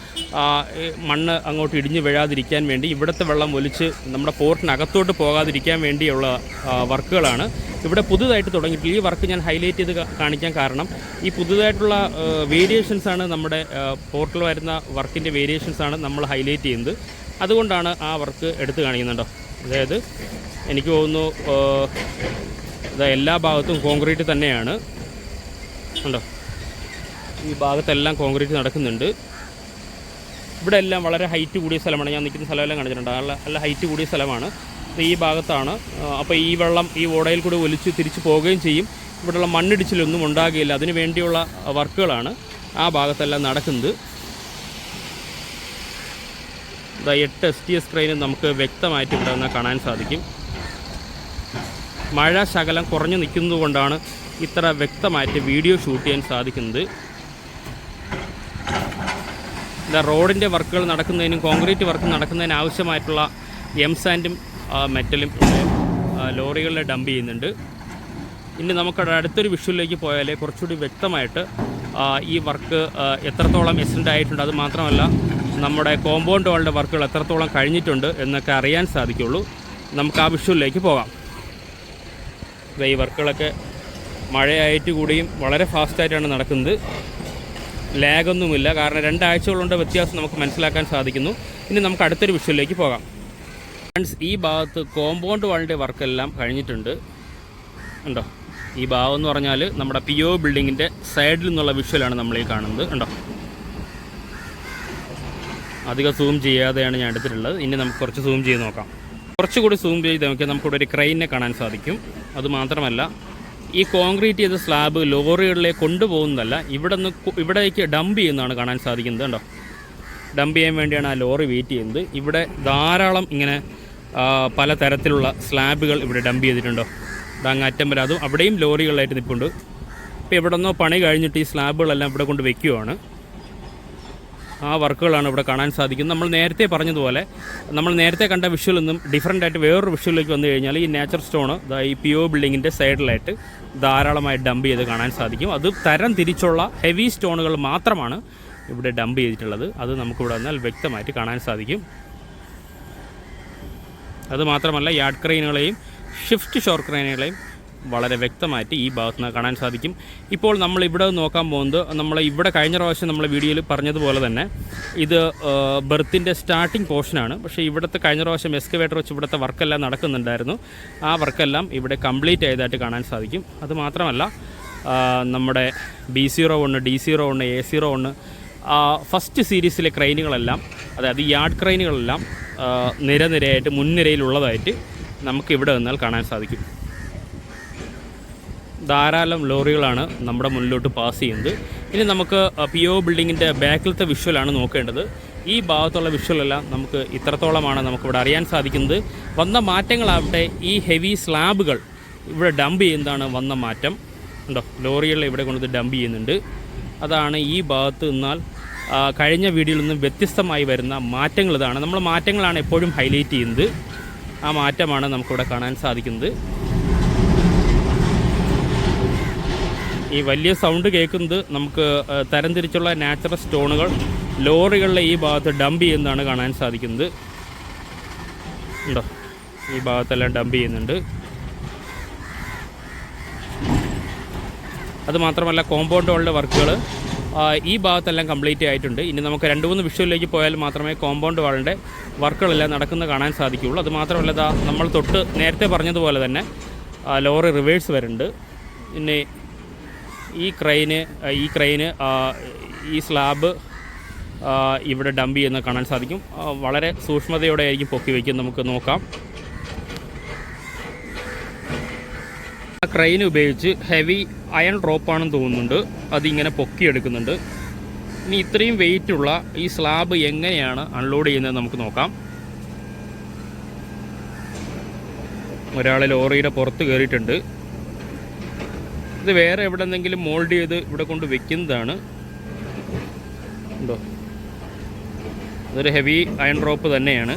മണ്ണ് അങ്ങോട്ട് ഇടിഞ്ഞ് വീഴാതിരിക്കാൻ വേണ്ടി ഇവിടുത്തെ വെള്ളം ഒലിച്ച് നമ്മുടെ പോർട്ടിനകത്തോട്ട് പോകാതിരിക്കാൻ വേണ്ടിയുള്ള വർക്കുകളാണ് ഇവിടെ പുതുതായിട്ട് തുടങ്ങിയിട്ട്. ഈ വർക്ക് ഞാൻ ഹൈലൈറ്റ് ചെയ്ത് കാണിക്കാൻ കാരണം ഈ പുതുതായിട്ടുള്ള വേരിയേഷൻസാണ്, നമ്മുടെ പോർട്ടിൽ വരുന്ന വർക്കിൻ്റെ വേരിയേഷൻസാണ് നമ്മൾ ഹൈലൈറ്റ് ചെയ്യുന്നത്. അതുകൊണ്ടാണ് ആ വർക്ക് എടുത്ത് കാണിക്കുന്നുണ്ടോ. അതായത് എനിക്ക് തോന്നുന്നു എല്ലാ ഭാഗത്തും കോൺക്രീറ്റ് തന്നെയാണ് ഉണ്ടോ. ഈ ഭാഗത്തെല്ലാം കോൺക്രീറ്റ് നടക്കുന്നുണ്ട്. ഇവിടെ എല്ലാം വളരെ ഹൈറ്റ് കൂടിയ സ്ഥലമാണ്. ഞാൻ നിൽക്കുന്ന സ്ഥലമെല്ലാം കാണിച്ചിട്ടുണ്ട്. നല്ല ഹൈറ്റ് കൂടിയ സ്ഥലമാണ്. ഈ ഭാഗത്താണ്. അപ്പോൾ ഈ വെള്ളം ഈ ഓടയിൽ കൂടി ഒലിച്ച് തിരിച്ചു പോവുകയും ചെയ്യും. ഇവിടെയുള്ള മണ്ണിടിച്ചിലൊന്നും ഉണ്ടാകുകയില്ല. അതിന് വേണ്ടിയുള്ള വർക്കുകളാണ് ആ ഭാഗത്തെല്ലാം നടക്കുന്നത്. 8 STS ക്രെയിനും നമുക്ക് വ്യക്തമായിട്ട് ഇവിടെ നിന്ന് കാണാൻ സാധിക്കും. മഴ ശകലം കുറഞ്ഞു നിൽക്കുന്നത് കൊണ്ടാണ് ഇത്ര വ്യക്തമായിട്ട് വീഡിയോ ഷൂട്ട് ചെയ്യാൻ സാധിക്കുന്നത്. റോഡിൻ്റെ വർക്കുകൾ നടക്കുന്നതിനും കോൺക്രീറ്റ് വർക്ക് നടക്കുന്നതിന് ആവശ്യമായിട്ടുള്ള എംസാൻഡും മെറ്റലും ലോറികളിൽ ഡംപ് ചെയ്യുന്നുണ്ട്. ഇനി നമുക്ക് അടുത്തൊരു വിഷ്വലിലേക്ക് പോയാലേ കുറച്ചുകൂടി വ്യക്തമായിട്ട് ഈ വർക്ക് എത്രത്തോളം എക്സ്റ്റെൻഡ് ആയിട്ടുണ്ട്, അത് മാത്രമല്ല നമ്മുടെ കോമ്പൗണ്ട് വാളിൻ്റെ വർക്കുകൾ എത്രത്തോളം കഴിഞ്ഞിട്ടുണ്ട് എന്നൊക്കെ അറിയാൻ സാധിക്കുള്ളൂ. നമുക്ക് ആ വിഷ്വലിലേക്ക് പോകാം. ഈ വർക്കുകളൊക്കെ മഴയായിട്ട് കൂടിയും വളരെ ഫാസ്റ്റായിട്ടാണ് നടക്കുന്നത്. ലാഗൊന്നുമില്ല, കാരണം 2 ആഴ്ചകളുടെ വ്യത്യാസം നമുക്ക് മനസ്സിലാക്കാൻ സാധിക്കുന്നു. ഇനി നമുക്ക് അടുത്തൊരു വിഷ്വലിലേക്ക് പോകാം. ഫ്രണ്ട്സ്, ഈ ഭാഗത്ത് കോമ്പൗണ്ട് വാളിൻ്റെ വർക്കെല്ലാം കഴിഞ്ഞിട്ടുണ്ട്. ഉണ്ടോ? ഈ ഭാഗം എന്ന് പറഞ്ഞാൽ നമ്മുടെ PO ബിൽഡിങ്ങിൻ്റെ സൈഡിൽ നിന്നുള്ള വിഷ്വലാണ് നമ്മളീ കാണുന്നത്. ഉണ്ടോ? അധികം സൂം ചെയ്യാതെയാണ് ഞാൻ എടുത്തിട്ടുള്ളത്. ഇനി നമുക്ക് കുറച്ച് സൂം ചെയ്ത് നോക്കാം. കുറച്ചുകൂടി സൂം ചെയ്ത് നോക്കിയാൽ നമുക്കിവിടെ ഒരു ക്രെയിനെ കാണാൻ സാധിക്കും. അതുമാത്രമല്ല, ഈ കോൺക്രീറ്റ് ചെയ്ത സ്ലാബ് ലോറികളിലേക്ക് കൊണ്ടുപോകുന്നതല്ല, ഇവിടേക്ക് ഡംപ് ചെയ്യുന്നതാണ് കാണാൻ സാധിക്കുന്നത്. കണ്ടോ? ഡംപ് ചെയ്യാൻ വേണ്ടിയാണ് ആ ലോറി വെയിറ്റ് ചെയ്യുന്നത്. ഇവിടെ ധാരാളം ഇങ്ങനെ പല തരത്തിലുള്ള സ്ലാബുകൾ ഇവിടെ ഡംപ് ചെയ്തിട്ടുണ്ടോ? അങ്ങറ്റം വരെ അതും അവിടെയും ലോറികളായിട്ട് നിൽപ്പുണ്ട്. ഇപ്പോൾ ഇവിടെ നിന്നോ പണി കഴിഞ്ഞിട്ട് ഈ സ്ലാബുകളെല്ലാം ഇവിടെ കൊണ്ട് വയ്ക്കുകയാണ്. ആ വർക്കുകളാണ് ഇവിടെ കാണാൻ സാധിക്കുന്നത്. നമ്മൾ നേരത്തെ പറഞ്ഞതുപോലെ നമ്മൾ നേരത്തെ കണ്ട വിഷ്വലിൽ നിന്നും ഡിഫറൻ്റ് ആയിട്ട് വേറൊരു വിഷ്വലിലേക്ക് വന്നു കഴിഞ്ഞാൽ ഈ നേച്ചർ സ്റ്റോണ് ഈ PO ബിൽഡിങ്ങിൻ്റെ സൈഡിലായിട്ട് ധാരാളമായി ഡംപ് ചെയ്ത് കാണാൻ സാധിക്കും. അത് തരം തിരിച്ചുള്ള ഹെവി സ്റ്റോണുകൾ മാത്രമാണ് ഇവിടെ ഡംപ് ചെയ്തിട്ടുള്ളത്. അത് നമുക്കിവിടെ വന്നാൽ വ്യക്തമായിട്ട് കാണാൻ സാധിക്കും. അതുമാത്രമല്ല, യാർഡ് ക്രെയിനുകളെയും ഷിഫ്റ്റ് ഷോർ ക്രെയിനുകളെയും വളരെ വ്യക്തമായിട്ട് ഈ ഭാഗത്ത് നിന്ന് കാണാൻ സാധിക്കും. ഇപ്പോൾ നമ്മൾ ഇവിടെ നോക്കാൻ പോകുന്നത്, നമ്മൾ ഇവിടെ കഴിഞ്ഞ പ്രാവശ്യം നമ്മളെ വീഡിയോയിൽ പറഞ്ഞതുപോലെ തന്നെ ഇത് ബെർത്തിൻ്റെ സ്റ്റാർട്ടിംഗ് പോർഷനാണ്. പക്ഷേ ഇവിടുത്തെ കഴിഞ്ഞ പ്രാവശ്യം എക്സ്കവേറ്റർ വെച്ച് ഇവിടുത്തെ വർക്കെല്ലാം നടക്കുന്നുണ്ടായിരുന്നു. ആ വർക്കെല്ലാം ഇവിടെ കംപ്ലീറ്റ് ചെയ്തതായിട്ട് കാണാൻ സാധിക്കും. അതുമാത്രമല്ല, നമ്മുടെ B01, D01, A01 ഫസ്റ്റ് സീരീസിലെ ക്രെയിനുകളെല്ലാം, അതായത് യാർഡ് ക്രെയിനുകളെല്ലാം നിരനിരയായിട്ട് മുൻനിരയിലുള്ളതായിട്ട് നമുക്കിവിടെ നിന്നാൽ കാണാൻ സാധിക്കും. ധാരാളം ലോറികളാണ് നമ്മുടെ മുന്നിലോട്ട് പാസ് ചെയ്യുന്നത്. ഇനി നമുക്ക് PO ബിൽഡിങ്ങിൻ്റെ ബാക്കിലത്തെ വിഷ്വലാണ് നോക്കേണ്ടത്. ഈ ഭാഗത്തുള്ള വിഷ്വലെല്ലാം നമുക്ക് ഇത്രത്തോളമാണ് നമുക്കിവിടെ അറിയാൻ സാധിക്കുന്നത്. വന്ന മാറ്റങ്ങളാവട്ടെ, ഈ ഹെവി സ്ലാബുകൾ ഇവിടെ ഡംപ് ചെയ്യുന്നതാണ് വന്ന മാറ്റം. ഉണ്ടോ? ലോറികളിൽ ഇവിടെ കൊണ്ടുവന്ന് ഡംപ് ചെയ്യുന്നുണ്ട്. അതാണ് ഈ ഭാഗത്ത് നിന്നാൽ കഴിഞ്ഞ വീഡിയോയിൽ നിന്നും വ്യത്യസ്തമായി വരുന്ന മാറ്റങ്ങൾ. ഇതാണ് നമ്മൾ മാറ്റങ്ങളാണ് എപ്പോഴും ഹൈലൈറ്റ് ചെയ്യുന്നത്. ആ മാറ്റമാണ് നമുക്കിവിടെ കാണാൻ സാധിക്കുന്നത്. ഈ വലിയ സൗണ്ട് കേൾക്കുന്നത് നമുക്ക് തരംതിരിച്ചുള്ള നാച്ചുറൽ സ്റ്റോണുകൾ ലോറികളിലെ ഈ ഭാഗത്ത് ഡംപ് ചെയ്യുന്നതാണ് കാണാൻ സാധിക്കുന്നത്. ഉണ്ടോ? ഈ ഭാഗത്തെല്ലാം ഡംപ് ചെയ്യുന്നുണ്ട്. അതുമാത്രമല്ല, കോമ്പൗണ്ട് വാളിൻ്റെ വർക്കുകൾ ഈ ഭാഗത്തെല്ലാം കംപ്ലീറ്റ് ആയിട്ടുണ്ട്. ഇനി നമുക്ക് 2-3 വിഷ്വലിലേക്ക് പോയാൽ മാത്രമേ കോമ്പൗണ്ട് വാളിൻ്റെ വർക്കുകളെല്ലാം നടക്കുന്നത് കാണാൻ സാധിക്കുകയുള്ളൂ. അതുമാത്രമല്ല, നമ്മൾ തൊട്ട് നേരത്തെ പറഞ്ഞതുപോലെ തന്നെ ലോറി റിവേഴ്സ് വരുന്നുണ്ട്. പിന്നെ ഈ ക്രെയിന് ഈ സ്ലാബ് ഇവിടെ ഡംപ് ചെയ്യുന്നത് കാണാൻ സാധിക്കും. വളരെ സൂക്ഷ്മതയോടെ ആയിരിക്കും പൊക്കി വയ്ക്കുന്നത്. നമുക്ക് നോക്കാം. ആ ക്രെയിൻ ഉപയോഗിച്ച് ഹെവി അയൺ റോപ്പാണെന്ന് തോന്നുന്നുണ്ട്, അതിങ്ങനെ പൊക്കിയെടുക്കുന്നുണ്ട്. ഇനി ഇത്രയും വെയിറ്റുള്ള ഈ സ്ലാബ് എങ്ങനെയാണ് അൺലോഡ് ചെയ്യുന്നത് നമുക്ക് നോക്കാം. ഒരാൾ ലോറിയുടെ പുറത്ത് കയറിയിട്ടുണ്ട്. ഇത് വേറെ എവിടെ നിന്നെങ്കിലും മോൾഡ് ചെയ്ത് ഇവിടെ കൊണ്ട് വെക്കുന്നതാണ്. ഉണ്ടോ? ഇതൊരു ഹെവി അയൺ റോപ്പ് തന്നെയാണ്.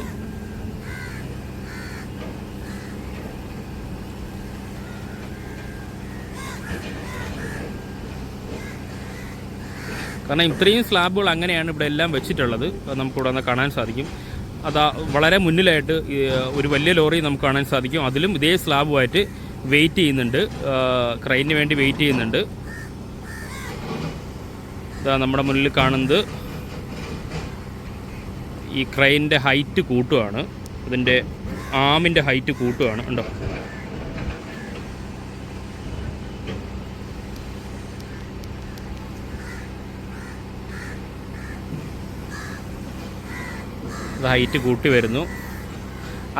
കാരണം ഇത്രയും സ്ലാബുകൾ അങ്ങനെയാണ് ഇവിടെ എല്ലാം വെച്ചിട്ടുള്ളത്. അത് നമുക്കിവിടെ നിന്ന് കാണാൻ സാധിക്കും. അതാ വളരെ മുന്നിലായിട്ട് ഒരു വലിയ ലോറി നമുക്ക് കാണാൻ സാധിക്കും. അതിലും ഇതേ സ്ലാബുമായിട്ട് വെയിറ്റ് ചെയ്യുന്നുണ്ട്, ക്രെയിനിന് വേണ്ടി വെയിറ്റ് ചെയ്യുന്നുണ്ട്. ഇതാ നമ്മുടെ മുന്നിൽ കാണുന്നത് ഈ ക്രെയിനിൻ്റെ ഹൈറ്റ് കൂട്ടുകയാണ്, ഇതിൻ്റെ ആമിൻ്റെ ഹൈറ്റ് കൂട്ടുകയാണ്. ഉണ്ടോ? ഹൈറ്റ് കൂട്ടി വരുന്നു.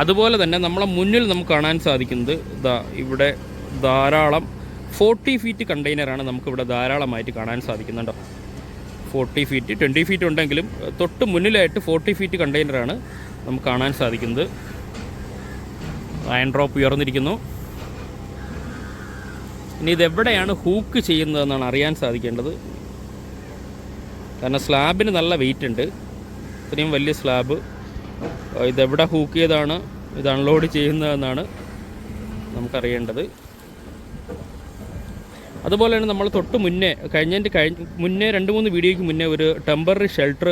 അതുപോലെ തന്നെ നമ്മളെ മുന്നിൽ നമുക്ക് കാണാൻ സാധിക്കുന്നത് ഇവിടെ ധാരാളം 40 ഫീറ്റ് കണ്ടെയ്നറാണ് നമുക്കിവിടെ ധാരാളമായിട്ട് കാണാൻ സാധിക്കുന്നുണ്ടോ? 40 ഫീറ്റ് 20 ഫീറ്റ് ഉണ്ടെങ്കിലും തൊട്ട് മുന്നിലായിട്ട് 40 ഫീറ്റ് കണ്ടെയ്നറാണ് നമുക്ക് കാണാൻ സാധിക്കുന്നത്. അയൺ ഡ്രോപ്പ് ഉയർന്നിരിക്കുന്നു. ഇനി ഇതെവിടെയാണ് ഹൂക്ക് ചെയ്യുന്നതെന്നാണ് അറിയാൻ സാധിക്കേണ്ടത്. കാരണം സ്ലാബിന് നല്ല വെയിറ്റ് ഉണ്ട്. ഇത്രയും വലിയ സ്ലാബ് ഇതെവിടെ ഹൂക്ക് ചെയ്താണ് ഇത് അൺലോഡ് ചെയ്യുന്നതെന്നാണ് നമുക്കറിയേണ്ടത്. അതുപോലെ തന്നെ നമ്മൾ തൊട്ട് മുന്നേ മുന്നേ 2-3 വീഡിയോയ്ക്ക് മുന്നേ ഒരു ടെമ്പററി ഷെൽട്ടർ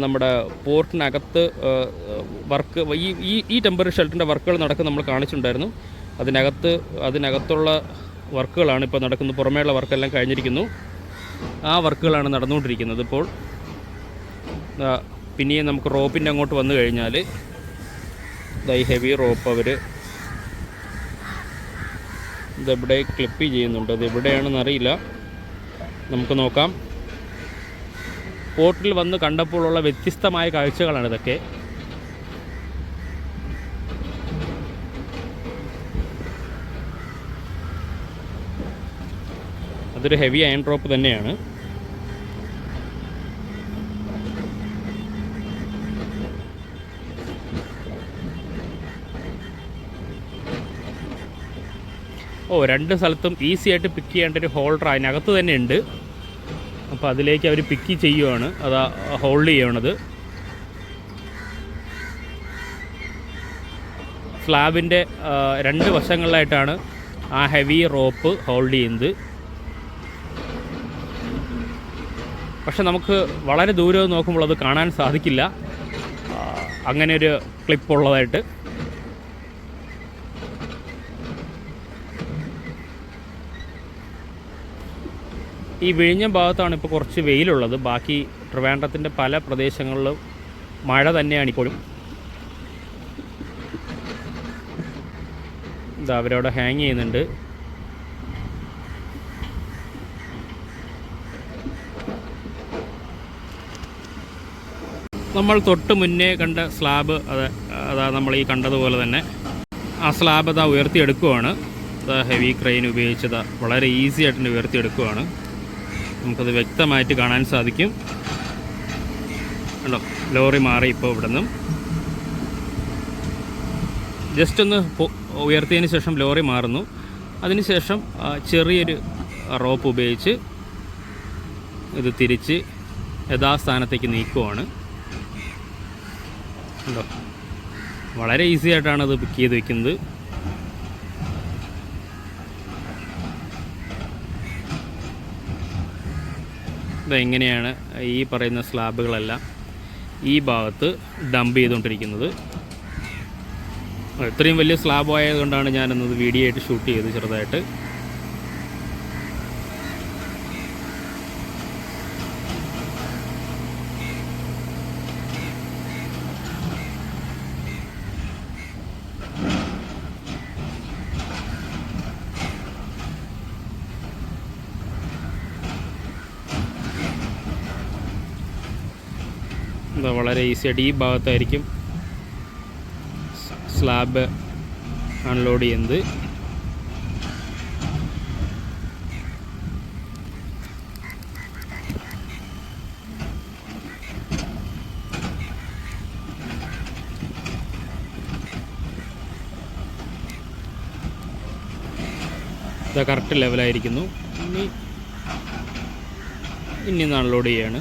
നമ്മുടെ പോർട്ടിനകത്ത് വർക്ക് ഈ ടെമ്പററി ഷെൽട്ടറിൻ്റെ വർക്കുകൾ നടക്കുന്ന നമ്മൾ കാണിച്ചിട്ടുണ്ടായിരുന്നു. അതിനകത്തുള്ള വർക്കുകളാണ് ഇപ്പോൾ നടക്കുന്നത്. പുറമേയുള്ള വർക്കെല്ലാം കഴിഞ്ഞിരിക്കുന്നു. ആ വർക്കുകളാണ് നടന്നുകൊണ്ടിരിക്കുന്നത് ഇപ്പോൾ. പിന്നെയും നമുക്ക് റോപ്പിൻ്റെ അങ്ങോട്ട് വന്നു കഴിഞ്ഞാൽ ഈ ഹെവി റോപ്പ് അവർ ഇതെവിടെ ക്ലിപ്പ് ചെയ്യുന്നുണ്ട്. അത് എവിടെയാണെന്ന് അറിയില്ല, നമുക്ക് നോക്കാം. പോർട്ടിൽ വന്ന് കണ്ടപ്പോഴുള്ള വ്യത്യസ്തമായ കാഴ്ചകളാണ് ഇതൊക്കെ. അതൊരു ഹെവി അയൺ റോപ്പ് തന്നെയാണ്. രണ്ട് സ്ഥലത്തും ഈസി ആയിട്ട് പിക്ക് ചെയ്യേണ്ട ഒരു ഹോൾഡർ അതിനകത്ത് തന്നെ ഉണ്ട്. അപ്പോൾ അതിലേക്ക് അവർ പിക്ക് ചെയ്യുവാണ്, അത് ഹോൾഡ് ചെയ്യണത്. സ്ലാബിൻ്റെ 2 വശങ്ങളിലായിട്ടാണ് ആ ഹെവി റോപ്പ് ഹോൾഡ് ചെയ്യുന്നത്. പക്ഷെ നമുക്ക് വളരെ ദൂരം നോക്കുമ്പോൾ അത് കാണാൻ സാധിക്കില്ല, അങ്ങനെ ഒരു ക്ലിപ്പുള്ളതായിട്ട്. ഈ വിഴിഞ്ഞം ഭാഗത്താണ് ഇപ്പോൾ കുറച്ച് വെയിലുള്ളത്. ബാക്കി ട്രിവാൻഡ്രത്തിൻ്റെ പല പ്രദേശങ്ങളിലും മഴ തന്നെയാണ് ഇപ്പോഴും. ഇതാ അവരവിടെ ഹാങ് ചെയ്യുന്നുണ്ട്. നമ്മൾ തൊട്ട് മുന്നേ കണ്ട സ്ലാബ് അതാ നമ്മൾ ഈ കണ്ടതുപോലെ തന്നെ ആ സ്ലാബ് അതാ ഉയർത്തിയെടുക്കുവാണ്. ഹെവി ക്രെയിൻ ഉപയോഗിച്ചത് വളരെ ഈസി ആയിട്ട് ഉയർത്തിയെടുക്കുവാണ്. നമുക്കത് വ്യക്തമായിട്ട് കാണാൻ സാധിക്കും. കണ്ടോ, ലോറി മാറി ഇപ്പോൾ ഇവിടെ നിന്നും ജസ്റ്റ് ഒന്ന് ഉയർത്തിയതിന് ശേഷം ലോറി മാറുന്നു. അതിനുശേഷം ചെറിയൊരു റോപ്പ് ഉപയോഗിച്ച് ഇത് തിരിച്ച് യഥാസ്ഥാനത്തേക്ക് നീക്കുവാണ്. കണ്ടോ, വളരെ ഈസി ആയിട്ടാണ് അത് പിക്ക് ചെയ്ത് വയ്ക്കുന്നത്. ഇതെങ്ങനെയാണ് ഈ പറയുന്ന സ്ലാബുകളെല്ലാം ഈ ഭാഗത്ത് ഡംപ് ചെയ്തുകൊണ്ടിരിക്കുന്നത്. ഇത്രയും വലിയ സ്ലാബ് ആയതുകൊണ്ടാണ് ഞാനെന്നത് വീഡിയോ ആയിട്ട് ഷൂട്ട് ചെയ്ത് ചെറുതായിട്ട്. വളരെ ഈസിയായിട്ട് ഈ ഭാഗത്തായിരിക്കും സ്ലാബ് അൺലോഡ് ചെയ്യുന്നത്. ഇത് കറക്റ്റ് ലെവലായിരിക്കുന്നു. ഇനി അൺലോഡ് ചെയ്യാണ്.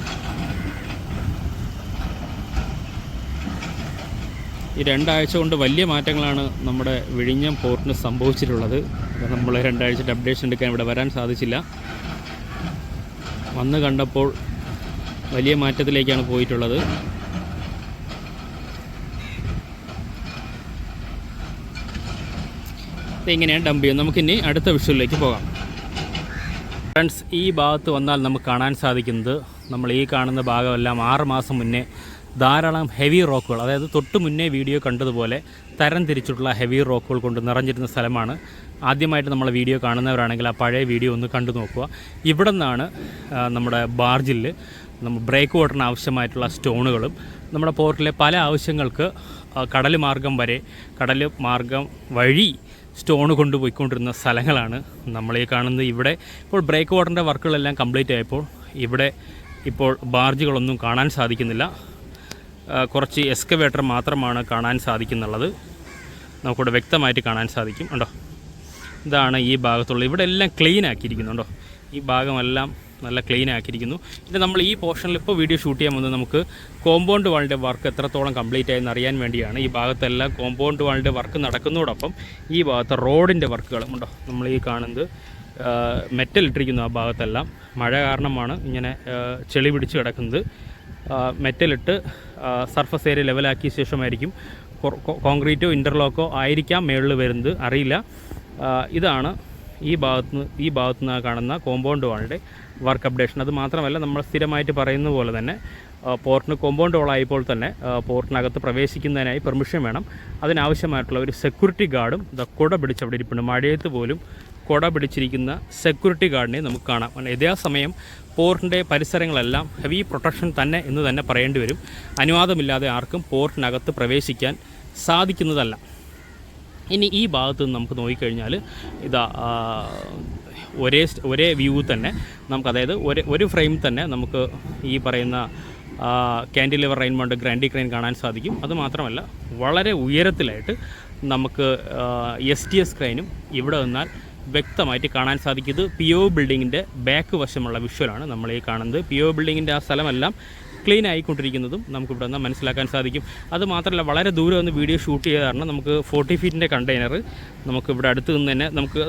ഈ 2 ആഴ്ച കൊണ്ട് വലിയ മാറ്റങ്ങളാണ് നമ്മുടെ വിഴിഞ്ഞം പോർട്ടിന് സംഭവിച്ചിട്ടുള്ളത്. നമ്മൾ 2 ആഴ്ചത്തെ അപ്ഡേഷൻ എടുക്കാൻ ഇവിടെ വരാൻ സാധിച്ചില്ല. വന്ന് കണ്ടപ്പോൾ വലിയ മാറ്റത്തിലേക്കാണ് പോയിട്ടുള്ളത്. ഇങ്ങനെയാണ് ഡംപ് ചെയ്യുന്നത്. നമുക്കിനി അടുത്ത വിഷ്വലിലേക്ക് പോകാം. ഫ്രണ്ട്സ്, ഈ ഭാഗത്ത് വന്നാൽ നമുക്ക് കാണാൻ സാധിക്കുന്നത്, നമ്മൾ ഈ കാണുന്ന ഭാഗമെല്ലാം 6 മാസം മുന്നേ ധാരാളം ഹെവി റോക്കുകൾ, അതായത് തൊട്ട് മുന്നേ വീഡിയോ കണ്ടതുപോലെ തരം തിരിച്ചിട്ടുള്ള ഹെവി റോക്കുകൾ കൊണ്ട് നിറഞ്ഞിരുന്ന സ്ഥലമാണ്. ആദ്യമായിട്ട് നമ്മളെ വീഡിയോ കാണുന്നവരാണെങ്കിൽ ആ പഴയ വീഡിയോ ഒന്ന് കണ്ടു നോക്കുക. ഇവിടെ നിന്നാണ് നമ്മുടെ ബാർജിൽ നമ്മൾ ബ്രേക്ക് വാട്ടറിന് ആവശ്യമായിട്ടുള്ള സ്റ്റോണുകളും നമ്മുടെ പോർട്ടിലെ പല ആവശ്യങ്ങൾക്ക് കടൽ മാർഗം വഴി സ്റ്റോൺ കൊണ്ടുപോയിക്കൊണ്ടിരുന്ന സ്ഥലങ്ങളാണ് നമ്മളീ കാണുന്നത്. ഇവിടെ ഇപ്പോൾ ബ്രേക്ക് വാട്ടറിൻ്റെ വർക്കുകളെല്ലാം കംപ്ലീറ്റ് ആയപ്പോൾ ഇവിടെ ഇപ്പോൾ ബാർജുകളൊന്നും കാണാൻ സാധിക്കുന്നില്ല. കുറച്ച് എക്സ്കവേറ്റർ മാത്രമാണ് കാണാൻ സാധിക്കുന്നുള്ളത്. നമുക്കിവിടെ വ്യക്തമായിട്ട് കാണാൻ സാധിക്കും. ഉണ്ടോ, ഇതാണ് ഈ ഭാഗത്തുള്ള. ഇവിടെ എല്ലാം ക്ലീൻ ആക്കിയിരിക്കുന്നുണ്ടോ, ഈ ഭാഗമെല്ലാം നല്ല ക്ലീൻ ആക്കിയിരിക്കുന്നു. ഇത് നമ്മൾ ഈ പോർഷനിൽ ഇപ്പോൾ വീഡിയോ ഷൂട്ട് ചെയ്യാൻ വന്നത് നമുക്ക് കോമ്പൗണ്ട് വാളിൻ്റെ വർക്ക് എത്രത്തോളം കംപ്ലീറ്റ് ആയെന്ന് അറിയാൻ വേണ്ടിയാണ്. ഈ ഭാഗത്തെല്ലാം കോമ്പൗണ്ട് വാളിൻ്റെ വർക്ക് നടക്കുന്നതോടൊപ്പം ഈ ഭാഗത്ത് റോഡിൻ്റെ വർക്കുകളും ഉണ്ടോ, നമ്മൾ ഈ കാണുന്നത് മെറ്റൽ ഇട്ടിരിക്കുന്നു. ആ ഭാഗത്തെല്ലാം മഴ കാരണമാണ് ഇങ്ങനെ ചെളി പിടിച്ച് കിടക്കുന്നത്. മെറ്റലിട്ട് സർഫസ് ഏരിയ ലെവലാക്കിയ ശേഷമായിരിക്കും കോൺക്രീറ്റോ ഇൻ്റർലോക്കോ ആയിരിക്കാം മുകളിൽ വരുന്നത്, അറിയില്ല. ഇതാണ് ഈ ഭാഗത്ത് നിന്ന് കാണുന്ന കോമ്പൗണ്ട് വാളിൻ്റെ വർക്ക് അപ്ഡേഷൻ. അത് മാത്രമല്ല, നമ്മൾ സ്ഥിരമായിട്ട് പറയുന്ന പോലെ തന്നെ പോർട്ടിന് കോമ്പൗണ്ട് വാളായപ്പോൾ തന്നെ പോർട്ടിനകത്ത് പ്രവേശിക്കുന്നതിനായി പെർമിഷൻ വേണം. അതിനാവശ്യമായിട്ടുള്ള ഒരു സെക്യൂരിറ്റി ഗാർഡും കുട പിടിച്ച് അവിടെ ഇരിപ്പുണ്ട്. മഴയത്ത് പോലും കുട പിടിച്ചിരിക്കുന്ന സെക്യൂരിറ്റി ഗാർഡിനെ നമുക്ക് കാണാം. ഇതേസമയം പോർട്ടിൻ്റെ പരിസരങ്ങളെല്ലാം ഹെവി പ്രൊട്ടക്ഷൻ തന്നെ എന്ന് തന്നെ പറയേണ്ടി വരും. അനുവാദമില്ലാതെ ആർക്കും പോർട്ടിനകത്ത് പ്രവേശിക്കാൻ സാധിക്കുന്നതല്ല. ഇനി ഈ ഭാഗത്ത് നിന്ന് നമുക്ക് നോക്കിക്കഴിഞ്ഞാൽ ഇതാ ഒരേ വ്യൂ തന്നെ നമുക്ക്, അതായത് ഒരു ഫ്രെയിം തന്നെ നമുക്ക് ഈ പറയുന്ന കാൻഡിലിവർ റെയിൻമൗണ്ട് ഗ്രാൻഡി ക്രെയിൻ കാണാൻ സാധിക്കും. അതുമാത്രമല്ല, വളരെ ഉയരത്തിലായിട്ട് നമുക്ക് STS ക്രെയിനും ഇവിടെ നിന്നാൽ വ്യക്തമായിട്ട് കാണാൻ സാധിക്കും. ഇത് PO ബിൽഡിങ്ങിൻ്റെ ബാക്ക് വശമുള്ള വിഷ്വലാണ് നമ്മൾ ഈ കാണുന്നത്. PO ബിൽഡിങ്ങിൻ്റെ ആ സ്ഥലമെല്ലാം ക്ലീൻ ആയിക്കൊണ്ടിരിക്കുന്നതും നമുക്കിവിടെ നിന്ന് മനസ്സിലാക്കാൻ സാധിക്കും. അതുമാത്രമല്ല, വളരെ ദൂരം ഒന്ന് വീഡിയോ ഷൂട്ട് ചെയ്ത കാരണം നമുക്ക് 40 ഫീറ്റിൻ്റെ കണ്ടെയ്നർ നമുക്കിവിടെ അടുത്ത് നിന്ന് തന്നെ നമുക്ക്